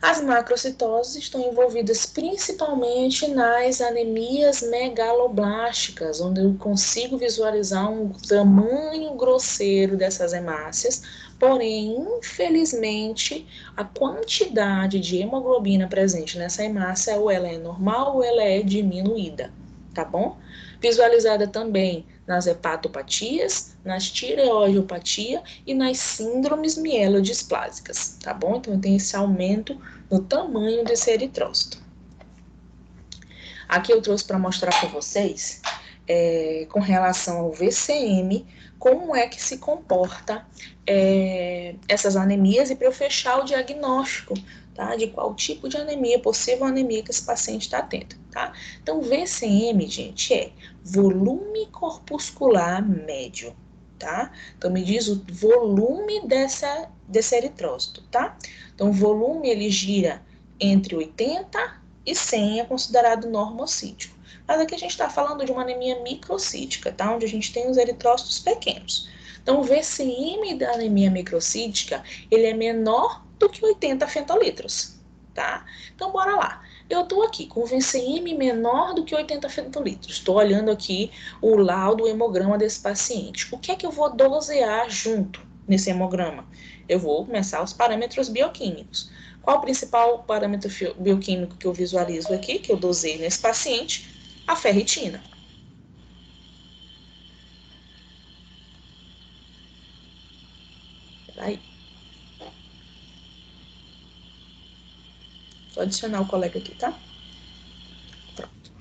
As macrocitoses estão envolvidas principalmente nas anemias megaloblásticas, onde eu consigo visualizar um tamanho grosseiro dessas hemácias, porém, infelizmente, a quantidade de hemoglobina presente nessa hemácia, ou ela é normal ou ela é diminuída, tá bom? Visualizada também nas hepatopatias, nas tireoidopatia e nas síndromes mielodisplásicas, tá bom? Então, tem esse aumento no tamanho desse eritrócito. Aqui eu trouxe para mostrar para vocês, com relação ao VCM, como é que se comporta essas anemias e para eu fechar o diagnóstico, tá? De qual tipo de anemia, possível anemia que esse paciente está tendo, tá? Então, VCM, gente, é volume corpuscular médio, tá? Então, me diz o volume desse eritrócito, tá? Então, o volume, ele gira entre 80 e 100, é considerado normocítico. Mas aqui a gente está falando de uma anemia microcítica, tá? Onde a gente tem os eritrócitos pequenos. Então, o VCM da anemia microcítica, ele é menor do que 80 fentolitros, tá? Então, bora lá. Eu estou aqui com o VCM menor do que 80 fentolitros. Estou olhando aqui o laudo, o hemograma desse paciente. O que é que eu vou dosear junto nesse hemograma? Eu vou começar os parâmetros bioquímicos. Qual o principal parâmetro bioquímico que eu visualizo aqui, que eu dosei nesse paciente? A ferritina. Peraí. Vou adicionar o colega aqui, tá? Pronto.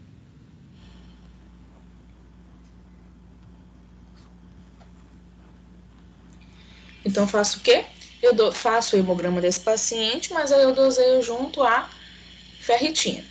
Então, faço o quê? Eu faço o hemograma desse paciente, mas aí eu doseio junto a ferritina.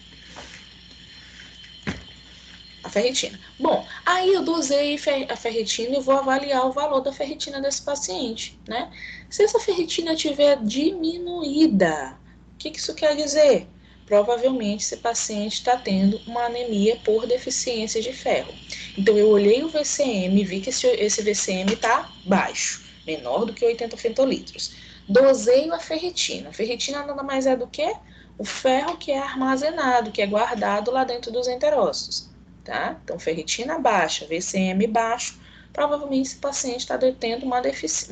Bom, aí eu dosei a ferritina e vou avaliar o valor da ferritina desse paciente, né? Se essa ferritina estiver diminuída, o que isso quer dizer? Provavelmente esse paciente está tendo uma anemia por deficiência de ferro. Então, eu olhei o VCM e vi que esse VCM está baixo, menor do que 80 fentolitros. Doseio a ferritina. A ferritina nada mais é do que o ferro que é armazenado, que é guardado lá dentro dos enterócitos. Tá? Então, ferritina baixa, VCM baixo, provavelmente esse paciente está tendo uma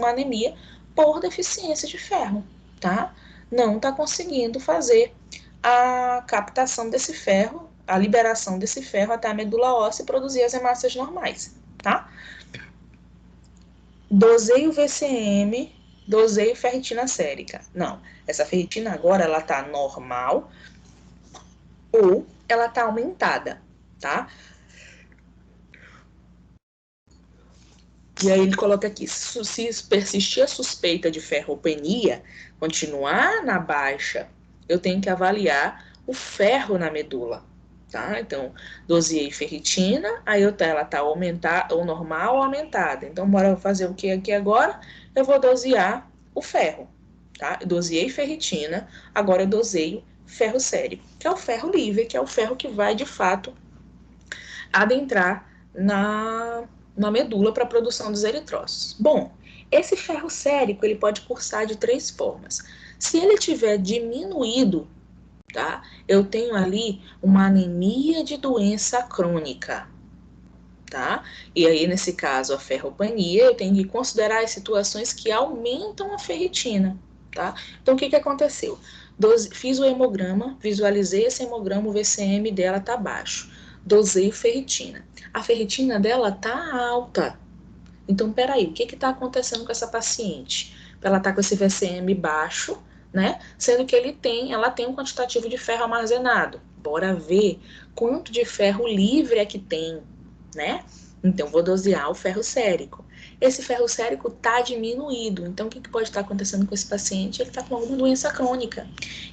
anemia por deficiência de ferro, tá? Não está conseguindo fazer a captação desse ferro, a liberação desse ferro até a medula óssea e produzir as hemácias normais, tá? Doseio VCM, doseio ferritina sérica. Não, essa ferritina agora ela tá normal ou ela tá aumentada, tá? E aí ele coloca aqui, se persistir a suspeita de ferropenia, continuar na baixa, eu tenho que avaliar o ferro na medula, tá? Então, doseei ferritina, aí ela tá aumentada, ou normal ou aumentada. Então, bora fazer o que aqui agora? Eu vou dosear o ferro, tá? Eu doseei ferritina, agora eu doseio ferro sérico, que é o ferro livre, que é o ferro que vai, de fato, adentrar na medula para a produção dos eritrócitos. Bom, esse ferro sérico ele pode cursar de 3 formas. Se ele tiver diminuído, tá? Eu tenho ali uma anemia de doença crônica, tá? E aí, nesse caso, a ferropenia, eu tenho que considerar as situações que aumentam a ferritina, tá? Então, o que aconteceu? Fiz o hemograma, visualizei esse hemograma, o VCM dela tá baixo. Dosei ferritina. A ferritina dela tá alta. Então, peraí, o que está acontecendo com essa paciente? Ela está com esse VCM baixo, né? Sendo que ela tem um quantitativo de ferro armazenado. Bora ver quanto de ferro livre é que tem, né? Então, vou dosear o ferro sérico. Esse ferro sérico está diminuído. Então, o que pode estar acontecendo com esse paciente? Ele está com alguma doença crônica,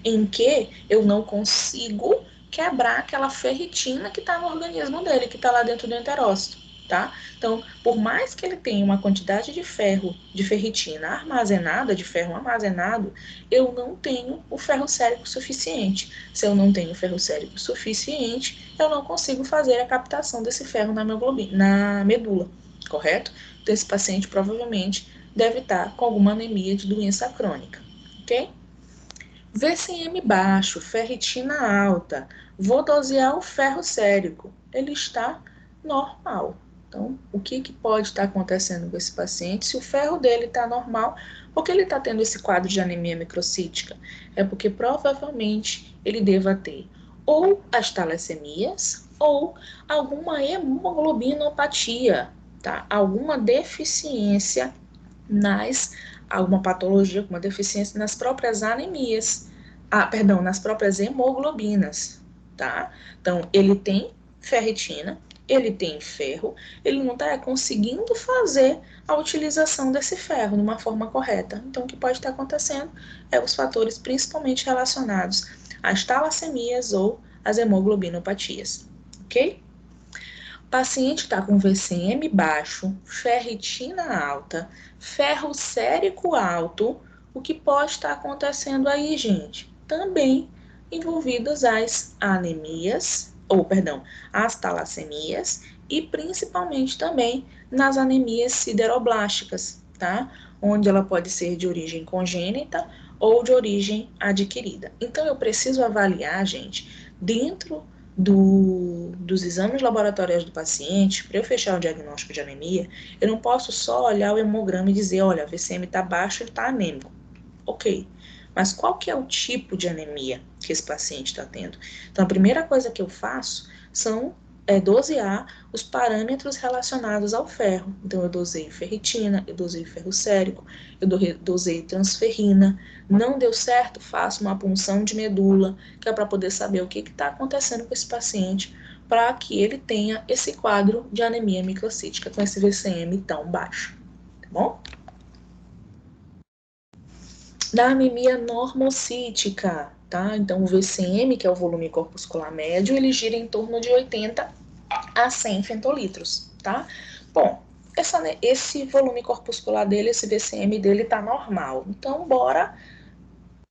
em que eu não consigo quebrar aquela ferritina que está no organismo dele, que está lá dentro do enterócito, tá? Então, por mais que ele tenha uma quantidade de ferro, de ferritina armazenada, de ferro armazenado, eu não tenho o ferro sérico suficiente. Se eu não tenho o ferro sérico suficiente, eu não consigo fazer a captação desse ferro na medula, correto? Então, esse paciente provavelmente deve estar com alguma anemia de doença crônica, ok? VCM baixo, ferritina alta, vou dosear o ferro sérico, ele está normal. Então, o que pode estar acontecendo com esse paciente? Se o ferro dele está normal, por que ele está tendo esse quadro de anemia microcítica? É porque provavelmente ele deva ter ou as talassemias ou alguma hemoglobinopatia, tá? Alguma deficiência alguma patologia, alguma deficiência nas próprias anemias, nas próprias hemoglobinas, tá? Então, ele tem ferritina, ele tem ferro, ele não está conseguindo fazer a utilização desse ferro de uma forma correta. Então, o que pode estar acontecendo é os fatores principalmente relacionados às talassemias ou às hemoglobinopatias, ok? O paciente está com VCM baixo, ferritina alta, ferro sérico alto. O que pode estar acontecendo aí, gente? Também envolvidas as anemias, as talassemias e principalmente também nas anemias sideroblásticas, tá? Onde ela pode ser de origem congênita ou de origem adquirida. Então, eu preciso avaliar, gente, dentro dos exames laboratoriais do paciente, para eu fechar o diagnóstico de anemia, eu não posso só olhar o hemograma e dizer, olha, o VCM está baixo, ele está anêmico. Ok, mas qual que é o tipo de anemia que esse paciente está tendo? Então, a primeira coisa que eu faço é dosear os parâmetros relacionados ao ferro. Então, eu dosei ferritina, eu dosei ferro sérico, eu dosei transferrina. Não deu certo, faço uma punção de medula, que é para poder saber o que está acontecendo com esse paciente, para que ele tenha esse quadro de anemia microcítica, com esse VCM tão baixo, tá bom? Da anemia normocítica, tá? Então, o VCM, que é o volume corpuscular médio, ele gira em torno de 80 a 100 fentolitros, tá? Bom, esse volume corpuscular dele, esse VCM dele tá normal. Então, bora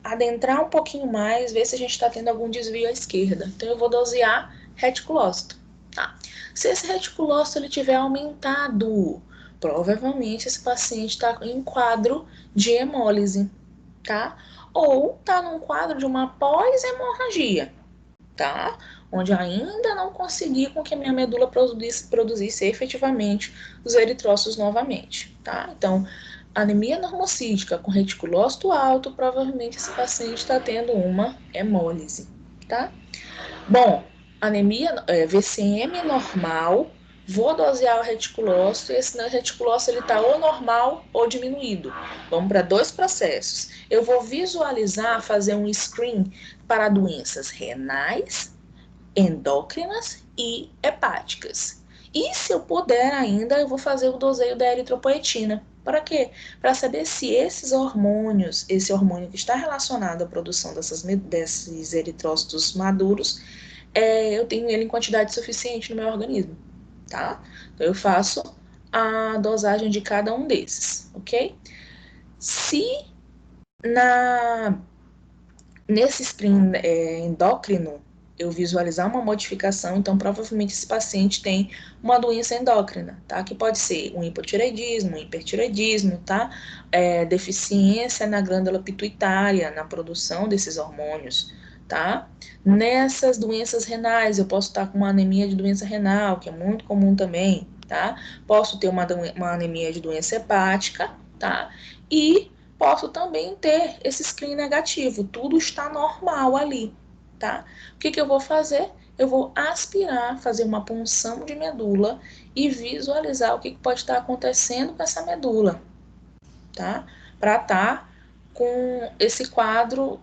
adentrar um pouquinho mais, ver se a gente está tendo algum desvio à esquerda. Então, eu vou dosear reticulócito, tá? Se esse reticulócito ele tiver aumentado, provavelmente esse paciente está em quadro de hemólise, tá? Ou tá num quadro de uma pós-hemorragia, tá? Onde ainda não consegui com que a minha medula produzisse efetivamente os eritrócitos novamente, tá? Então, anemia normocítica com reticulócito alto, provavelmente esse paciente está tendo uma hemólise, tá? Bom, anemia, VCM normal, vou dosear o reticulócito e esse reticulócito ele está ou normal ou diminuído. Vamos para dois processos. Eu vou visualizar, fazer um screen para doenças renais, endócrinas e hepáticas. E se eu puder ainda, eu vou fazer o doseio da eritropoetina. Para quê? Para saber se esses hormônios, esse hormônio que está relacionado à produção desses eritrócitos maduros, eu tenho ele em quantidade suficiente no meu organismo, tá? Então, eu faço a dosagem de cada um desses, ok? Se nesse screen endócrino eu visualizar uma modificação, então provavelmente esse paciente tem uma doença endócrina, tá? Que pode ser um hipotireoidismo, um hipertireoidismo, tá? Deficiência na glândula pituitária, na produção desses hormônios, tá? Nessas doenças renais, eu posso estar com uma anemia de doença renal, que é muito comum também, tá? Posso ter uma anemia de doença hepática, tá? E posso também ter esse screen negativo, tudo está normal ali, tá? O que eu vou fazer? Eu vou aspirar, fazer uma punção de medula e visualizar o que pode estar acontecendo com essa medula, tá? Para estar com esse quadro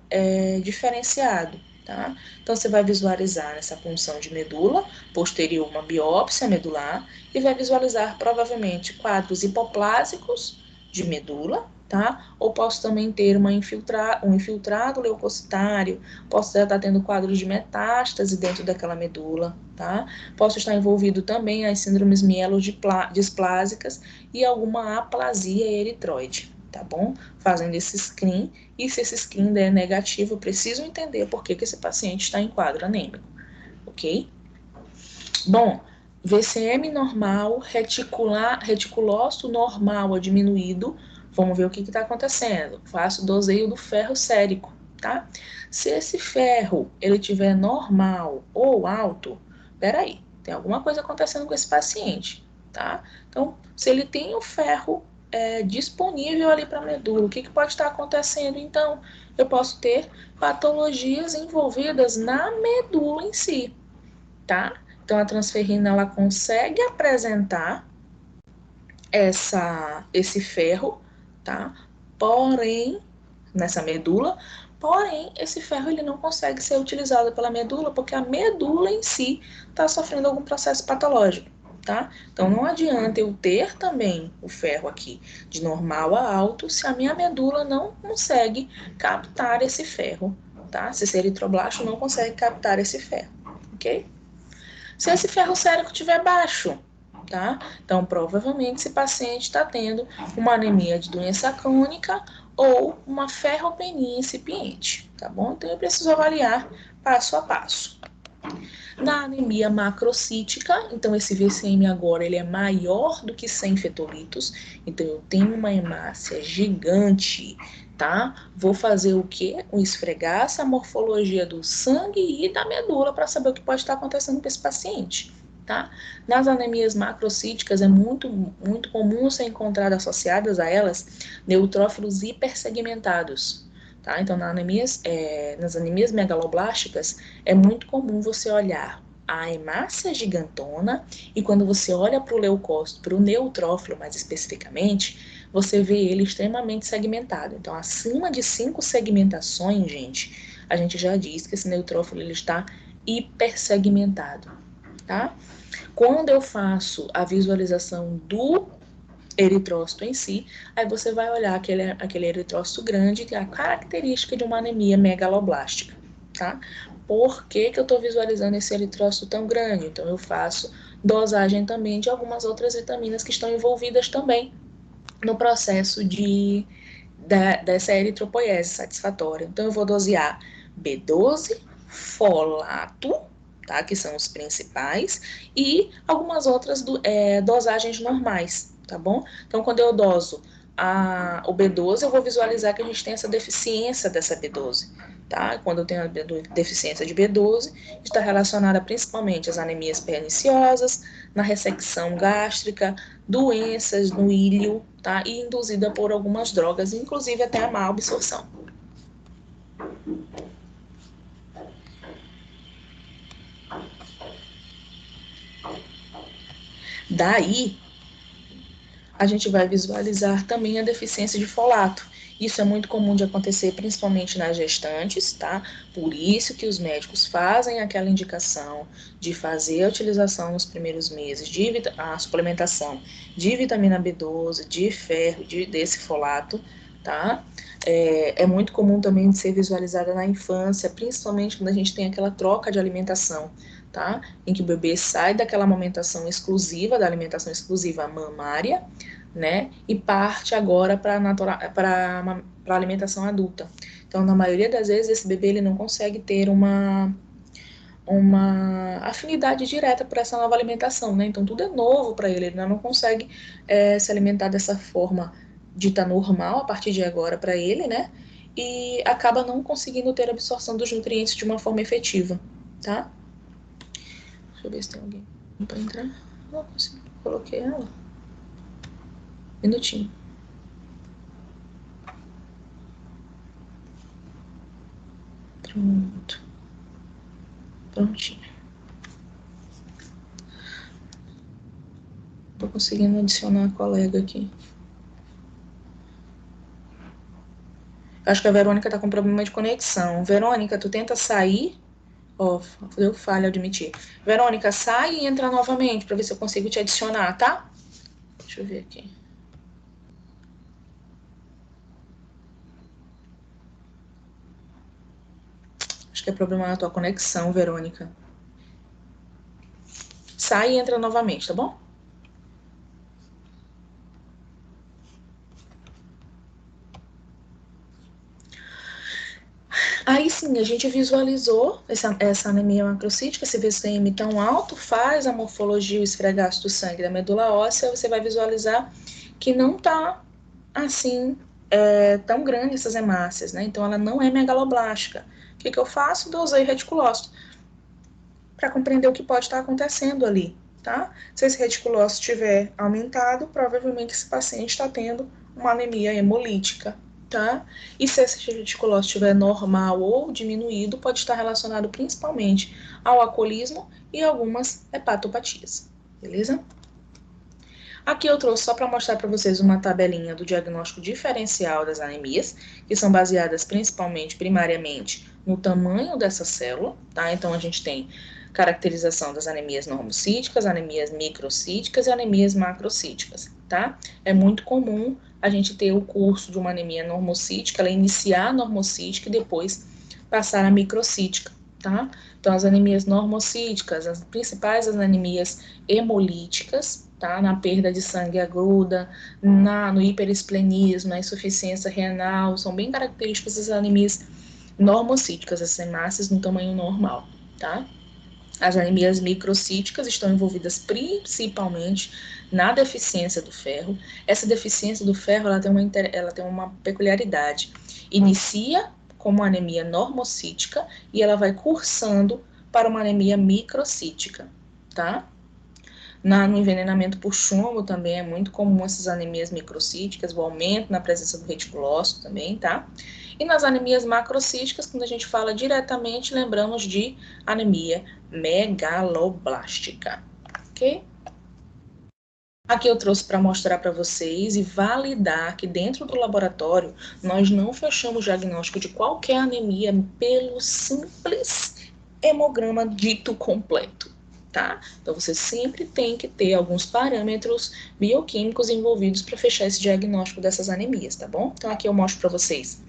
diferenciado, tá? Então, você vai visualizar nessa punção de medula, posterior uma biópsia medular, e vai visualizar provavelmente quadros hipoplásicos de medula, tá? Ou posso também ter um infiltrado leucocitário, posso estar tendo quadros de metástase dentro daquela medula, tá? Posso estar envolvido também as síndromes mielodisplásicas e alguma aplasia eritroide, tá bom? Fazendo esse screen, e se esse screen der negativo, eu preciso entender por que esse paciente está em quadro anêmico, ok? Bom, VCM normal, reticulócito normal ou diminuído, vamos ver o que está acontecendo. Faço doseio do ferro sérico, tá? Se esse ferro, ele tiver normal ou alto, peraí, tem alguma coisa acontecendo com esse paciente, tá? Então, se ele tem o ferro disponível ali para a medula, o que pode estar acontecendo? Então, eu posso ter patologias envolvidas na medula em si, tá? Então, a transferrina, ela consegue apresentar esse ferro, tá? Porém, nessa medula, porém, esse ferro ele não consegue ser utilizado pela medula, porque a medula em si está sofrendo algum processo patológico, tá? Então, não adianta eu ter também o ferro aqui de normal a alto, se a minha medula não consegue captar esse ferro, tá? Se esse eritroblasto não consegue captar esse ferro, ok? Se esse ferro sérico estiver baixo, tá? Então, provavelmente, esse paciente está tendo uma anemia de doença crônica ou uma ferropenia incipiente, tá bom? Então, eu preciso avaliar passo a passo. Na anemia macrocítica, então esse VCM agora ele é maior do que 100 fetolitos, então eu tenho uma hemácia gigante, tá? Vou fazer o quê? Esfregar essa morfologia do sangue e da medula para saber o que pode estar acontecendo com esse paciente, tá? Nas anemias macrocíticas é muito comum ser encontrado associadas a elas neutrófilos hipersegmentados, tá? Então, nas anemias megaloblásticas, é muito comum você olhar a hemácia gigantona e quando você olha para o leucócito, para o neutrófilo mais especificamente, você vê ele extremamente segmentado. Então, acima de 5 segmentações, gente, a gente já diz que esse neutrófilo ele está hipersegmentado, tá? Quando eu faço a visualização do eritrócito em si, aí você vai olhar aquele eritrócito grande, que é a característica de uma anemia megaloblástica, tá? Por que que eu estou visualizando esse eritrócito tão grande? Então, eu faço dosagem também de algumas outras vitaminas que estão envolvidas também no processo dessa eritropoiese satisfatória. Então, eu vou dosear B12, folato, tá? Que são os principais, e algumas outras dosagens normais, tá bom? Então, quando eu doso o B12, eu vou visualizar que a gente tem essa deficiência dessa B12, tá? Quando eu tenho a deficiência de B12, está relacionada principalmente às anemias perniciosas, na ressecção gástrica, doenças no íleo, tá? E induzida por algumas drogas, inclusive até a má absorção. Daí, a gente vai visualizar também a deficiência de folato. Isso é muito comum de acontecer, principalmente nas gestantes, tá? Por isso que os médicos fazem aquela indicação de fazer a utilização nos primeiros meses a suplementação de vitamina B12, de ferro, desse folato, tá? É muito comum também de ser visualizada na infância, principalmente quando a gente tem aquela troca de alimentação, tá? Em que o bebê sai daquela amamentação exclusiva, da alimentação exclusiva mamária, né? E parte agora para a alimentação adulta. Então, na maioria das vezes, esse bebê ele não consegue ter uma afinidade direta por essa nova alimentação, né? Então, tudo é novo para ele, ele não consegue se alimentar dessa forma dita normal a partir de agora para ele, né? E acaba não conseguindo ter absorção dos nutrientes de uma forma efetiva, tá? Deixa eu ver se tem alguém para entrar. Não consigo, coloquei ela. Minutinho. Pronto. Prontinho. Tô conseguindo adicionar a colega aqui. Acho que a Verônica tá com problema de conexão. Verônica, tu tenta sair. Ó, deu falha, admitir. Verônica, sai e entra novamente pra ver se eu consigo te adicionar, tá? Deixa eu ver aqui. Acho que é problema na tua conexão, Verônica. Sai e entra novamente, tá bom? Aí sim, a gente visualizou essa anemia macrocítica, esse VCM tão alto, faz a morfologia, o esfregaço do sangue da medula óssea, você vai visualizar que não tá assim tão grande essas hemácias, né? Então ela não é megaloblástica. O que eu faço? Dosei reticulócito para compreender o que pode estar acontecendo ali, tá? Se esse reticulócito estiver aumentado, provavelmente esse paciente está tendo uma anemia hemolítica, tá? E se esse reticulócito estiver normal ou diminuído, pode estar relacionado principalmente ao alcoolismo e algumas hepatopatias, beleza? Aqui eu trouxe só para mostrar para vocês uma tabelinha do diagnóstico diferencial das anemias, que são baseadas principalmente, primariamente, no tamanho dessa célula, tá? Então a gente tem caracterização das anemias normocíticas, anemias microcíticas e anemias macrocíticas, tá? É muito comum a gente ter o curso de uma anemia normocítica, ela iniciar normocítica e depois passar a microcítica, tá? Então as anemias normocíticas, as principais anemias hemolíticas, tá? Na perda de sangue aguda, no hiperesplenismo, na insuficiência renal, são bem características das anemias normocíticas, as hemácias no tamanho normal, tá? As anemias microcíticas estão envolvidas principalmente na deficiência do ferro. Essa deficiência do ferro ela tem uma peculiaridade. Inicia como anemia normocítica e ela vai cursando para uma anemia microcítica, tá? No envenenamento por chumbo também é muito comum essas anemias microcíticas, o aumento na presença do reticulócito também, tá? E nas anemias macrocíticas, quando a gente fala diretamente, lembramos de anemia megaloblástica, ok? Aqui eu trouxe para mostrar para vocês e validar que dentro do laboratório nós não fechamos o diagnóstico de qualquer anemia pelo simples hemograma dito completo, tá? Então você sempre tem que ter alguns parâmetros bioquímicos envolvidos para fechar esse diagnóstico dessas anemias, tá bom? Então aqui eu mostro para vocês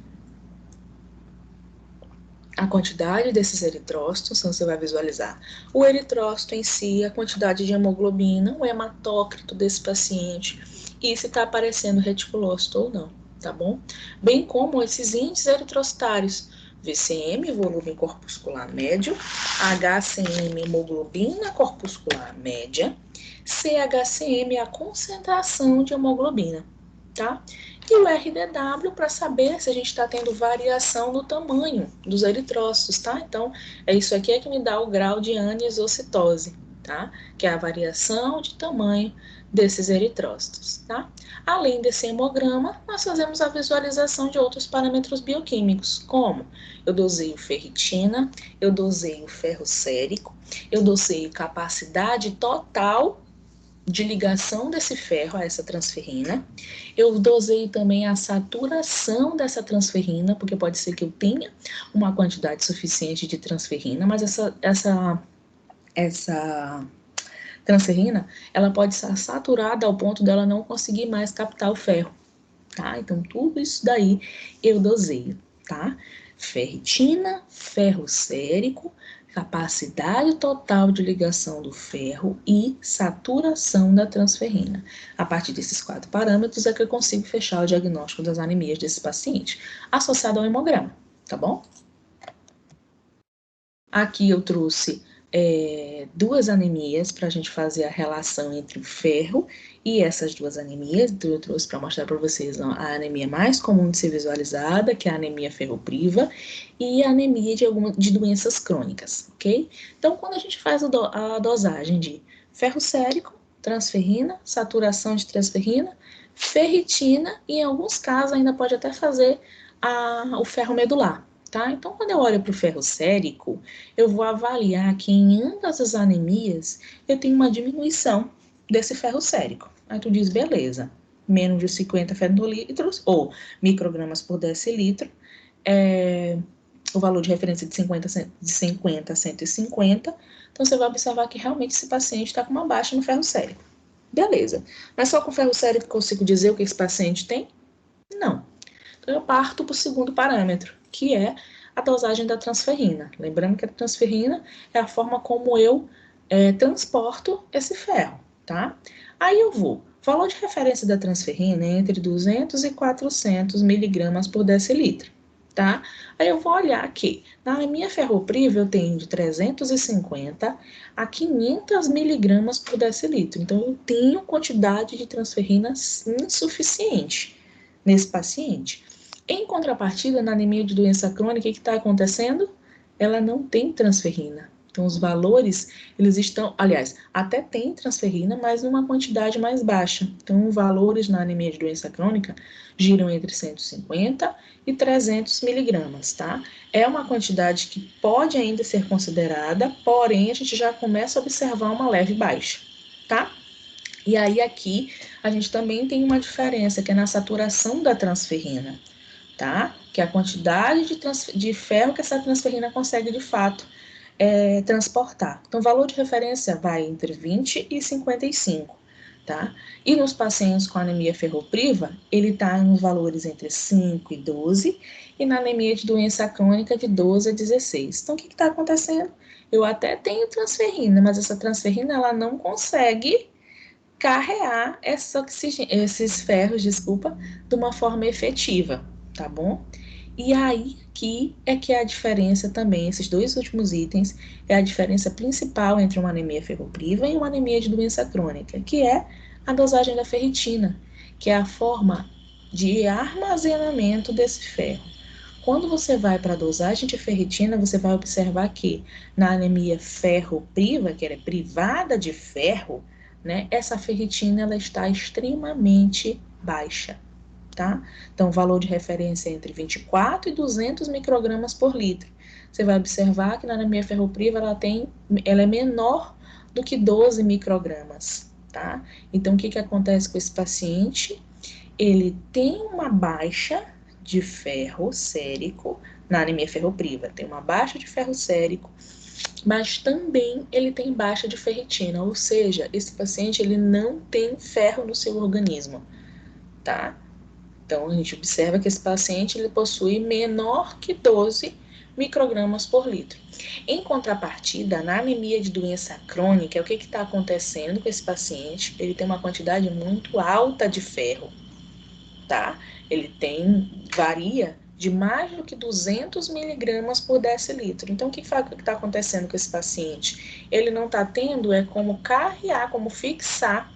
a quantidade desses eritrócitos, então você vai visualizar o eritrócito em si, a quantidade de hemoglobina, o hematócrito desse paciente e se está aparecendo reticulócito ou não, tá bom? Bem como esses índices eritrocitários, VCM, volume corpuscular médio, HCM, hemoglobina corpuscular média, CHCM, a concentração de hemoglobina, tá? E o RDW para saber se a gente está tendo variação no tamanho dos eritrócitos, tá? Então, é isso aqui que me dá o grau de anisocitose, tá? Que é a variação de tamanho desses eritrócitos, tá? Além desse hemograma, nós fazemos a visualização de outros parâmetros bioquímicos, como eu doseio ferritina, eu doseio ferro sérico, eu doseio capacidade total de ligação desse ferro a essa transferrina. Eu doseio também a saturação dessa transferrina, porque pode ser que eu tenha uma quantidade suficiente de transferrina, mas essa transferrina, ela pode estar saturada ao ponto dela não conseguir mais captar o ferro, tá? Então, tudo isso daí eu doseio, tá? Ferritina, ferro sérico, capacidade total de ligação do ferro e saturação da transferrina. A partir desses 4 parâmetros é que eu consigo fechar o diagnóstico das anemias desse paciente, associado ao hemograma, tá bom? Aqui eu trouxe 2 anemias para a gente fazer a relação entre o ferro e essas 2 anemias. Então, eu trouxe para mostrar para vocês a anemia mais comum de ser visualizada, que é a anemia ferropriva, e a anemia de doenças crônicas, ok? Então, quando a gente faz a dosagem de ferro sérico, transferrina, saturação de transferrina, ferritina, e em alguns casos ainda pode até fazer o ferro medular. Tá? Então, quando eu olho para o ferro sérico, eu vou avaliar que em ambas as anemias eu tenho uma diminuição desse ferro sérico. Aí tu diz, beleza, menos de 50 fenolitros, ou microgramas por decilitro, o valor de referência de 50 a 150, então você vai observar que realmente esse paciente está com uma baixa no ferro sérico. Beleza, mas só com ferro sérico consigo dizer o que esse paciente tem? Não. Então, eu parto para o segundo parâmetro, que é a dosagem da transferrina. Lembrando que a transferrina é a forma como eu transporto esse ferro, tá? Aí eu vou, valor de referência da transferrina é entre 200 e 400 miligramas por decilitro, tá? Aí eu vou olhar aqui, na anemia ferropriva eu tenho de 350 a 500 miligramas por decilitro, então eu tenho quantidade de transferrina insuficiente nesse paciente. Em contrapartida, na anemia de doença crônica, o que está acontecendo? Ela não tem transferrina. Então, os valores, eles estão, aliás, até tem transferrina, mas numa quantidade mais baixa. Então, os valores na anemia de doença crônica giram entre 150 e 300 miligramas, tá? É uma quantidade que pode ainda ser considerada, porém, a gente já começa a observar uma leve baixa, tá? E aí, aqui, a gente também tem uma diferença, que é na saturação da transferrina, tá? Que é a quantidade de ferro que essa transferrina consegue, de fato, transportar. Então, o valor de referência vai entre 20 e 55, tá? E nos pacientes com anemia ferropriva, ele está nos valores entre 5 e 12, e na anemia de doença crônica, de 12 a 16. Então, o que está acontecendo? Eu até tenho transferrina, mas essa transferrina, ela não consegue carrear esses ferros, de uma forma efetiva, tá bom? E aí que é que é a diferença também, esses dois últimos itens, é a diferença principal entre uma anemia ferropriva e uma anemia de doença crônica, que é a dosagem da ferritina, que é a forma de armazenamento desse ferro. Quando você vai para a dosagem de ferritina, você vai observar que na anemia ferropriva, que ela é privada de ferro, né, essa ferritina ela está extremamente baixa. Tá? Então, o valor de referência é entre 24 e 200 microgramas por litro. Você vai observar que na anemia ferropriva ela é menor do que 12 microgramas, tá? Então, o que acontece com esse paciente? Ele tem uma baixa de ferro sérico na anemia ferropriva, tem uma baixa de ferro sérico, mas também ele tem baixa de ferritina, ou seja, esse paciente ele não tem ferro no seu organismo, tá? Então, a gente observa que esse paciente ele possui menor que 12 microgramas por litro. Em contrapartida, na anemia de doença crônica, o que está acontecendo com esse paciente? Ele tem uma quantidade muito alta de ferro, tá? Varia de mais do que 200 miligramas por decilitro. Então, o que está acontecendo com esse paciente? Ele não está tendo como carrear, como fixar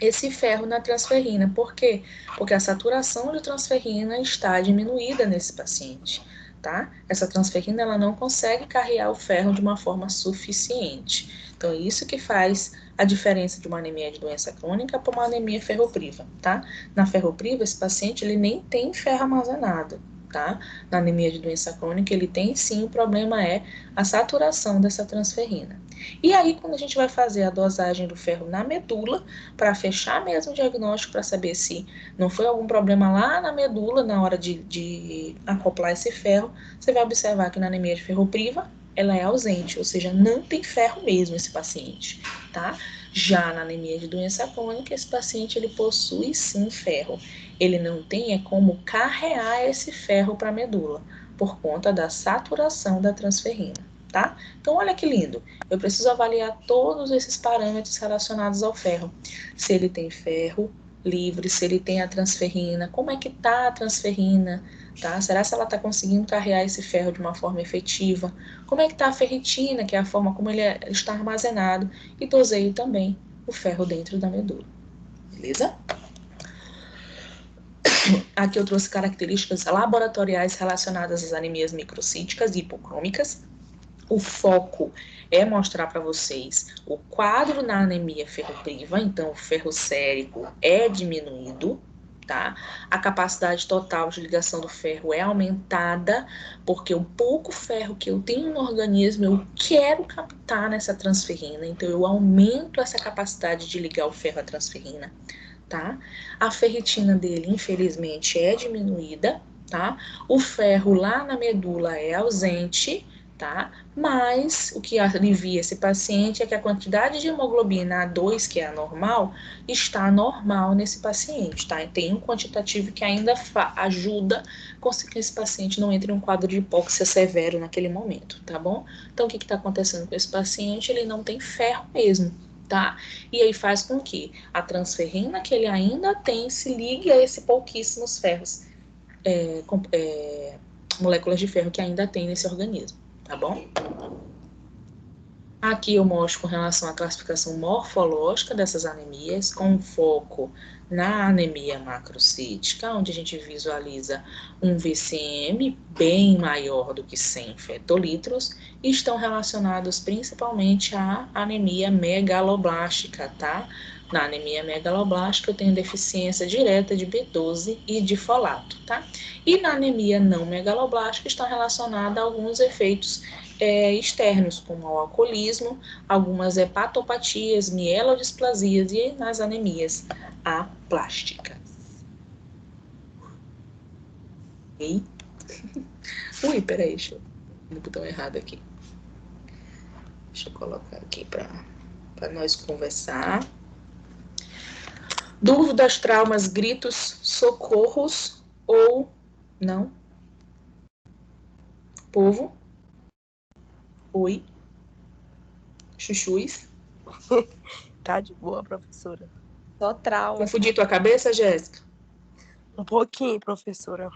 esse ferro na transferrina. Por quê? Porque a saturação de transferrina está diminuída nesse paciente, tá? Essa transferrina ela não consegue carrear o ferro de uma forma suficiente. Então, é isso que faz a diferença de uma anemia de doença crônica para uma anemia ferropriva, tá? Na ferropriva, esse paciente ele nem tem ferro armazenado, tá? Na anemia de doença crônica, ele tem sim, o problema é a saturação dessa transferrina. E aí, quando a gente vai fazer a dosagem do ferro na medula, para fechar mesmo o diagnóstico, para saber se não foi algum problema lá na medula na hora de acoplar esse ferro, você vai observar que na anemia de ferropriva ela é ausente, ou seja, não tem ferro mesmo esse paciente, tá? Já na anemia de doença crônica, esse paciente ele possui sim ferro. Ele não tem como carrear esse ferro para a medula, por conta da saturação da transferrina, tá? Então, olha que lindo. Eu preciso avaliar todos esses parâmetros relacionados ao ferro. Se ele tem ferro livre, se ele tem a transferrina, como é que tá a transferrina, tá? Será que ela está conseguindo carregar esse ferro de uma forma efetiva? Como é que tá a ferritina, que é a forma como ele está armazenado? E doseio também o ferro dentro da medula. Beleza? Aqui eu trouxe características laboratoriais relacionadas às anemias microcíticas e hipocrômicas. O foco é mostrar para vocês o quadro na anemia ferropriva, então o ferro sérico é diminuído, tá? A capacidade total de ligação do ferro é aumentada, porque o pouco ferro que eu tenho no organismo eu quero captar nessa transferrina, então eu aumento essa capacidade de ligar o ferro à transferrina, tá? A ferritina dele, infelizmente, é diminuída, tá? O ferro lá na medula é ausente, tá? Mas o que alivia esse paciente é que a quantidade de hemoglobina A2, que é a normal, está normal nesse paciente, tá? E tem um quantitativo que ainda ajuda com que esse paciente não entre em um quadro de hipóxia severo naquele momento, tá bom? Então, o que está acontecendo com esse paciente? Ele não tem ferro mesmo, tá? E aí faz com que a transferrina que ele ainda tem se ligue a esses pouquíssimos ferros, moléculas de ferro que ainda tem nesse organismo, tá bom? Aqui eu mostro com relação à classificação morfológica dessas anemias, com foco na anemia macrocítica, onde a gente visualiza um VCM bem maior do que 100 fetolitros, e estão relacionados principalmente à anemia megaloblástica, tá? Na anemia megaloblástica eu tenho deficiência direta de B12 e de folato, tá? E na anemia não megaloblástica está relacionada a alguns efeitos externos, como o alcoolismo, algumas hepatopatias, mielodisplasias e nas anemias aplásticas. E... Ui, peraí, deixa eu no botão errado aqui. Deixa eu colocar aqui para nós conversar. Dúvidas, traumas, gritos, socorros ou não? Povo? Oi? Chuchus? Tá de boa, professora. Só trauma. Confundi tua cabeça, Jéssica? Um pouquinho, professora.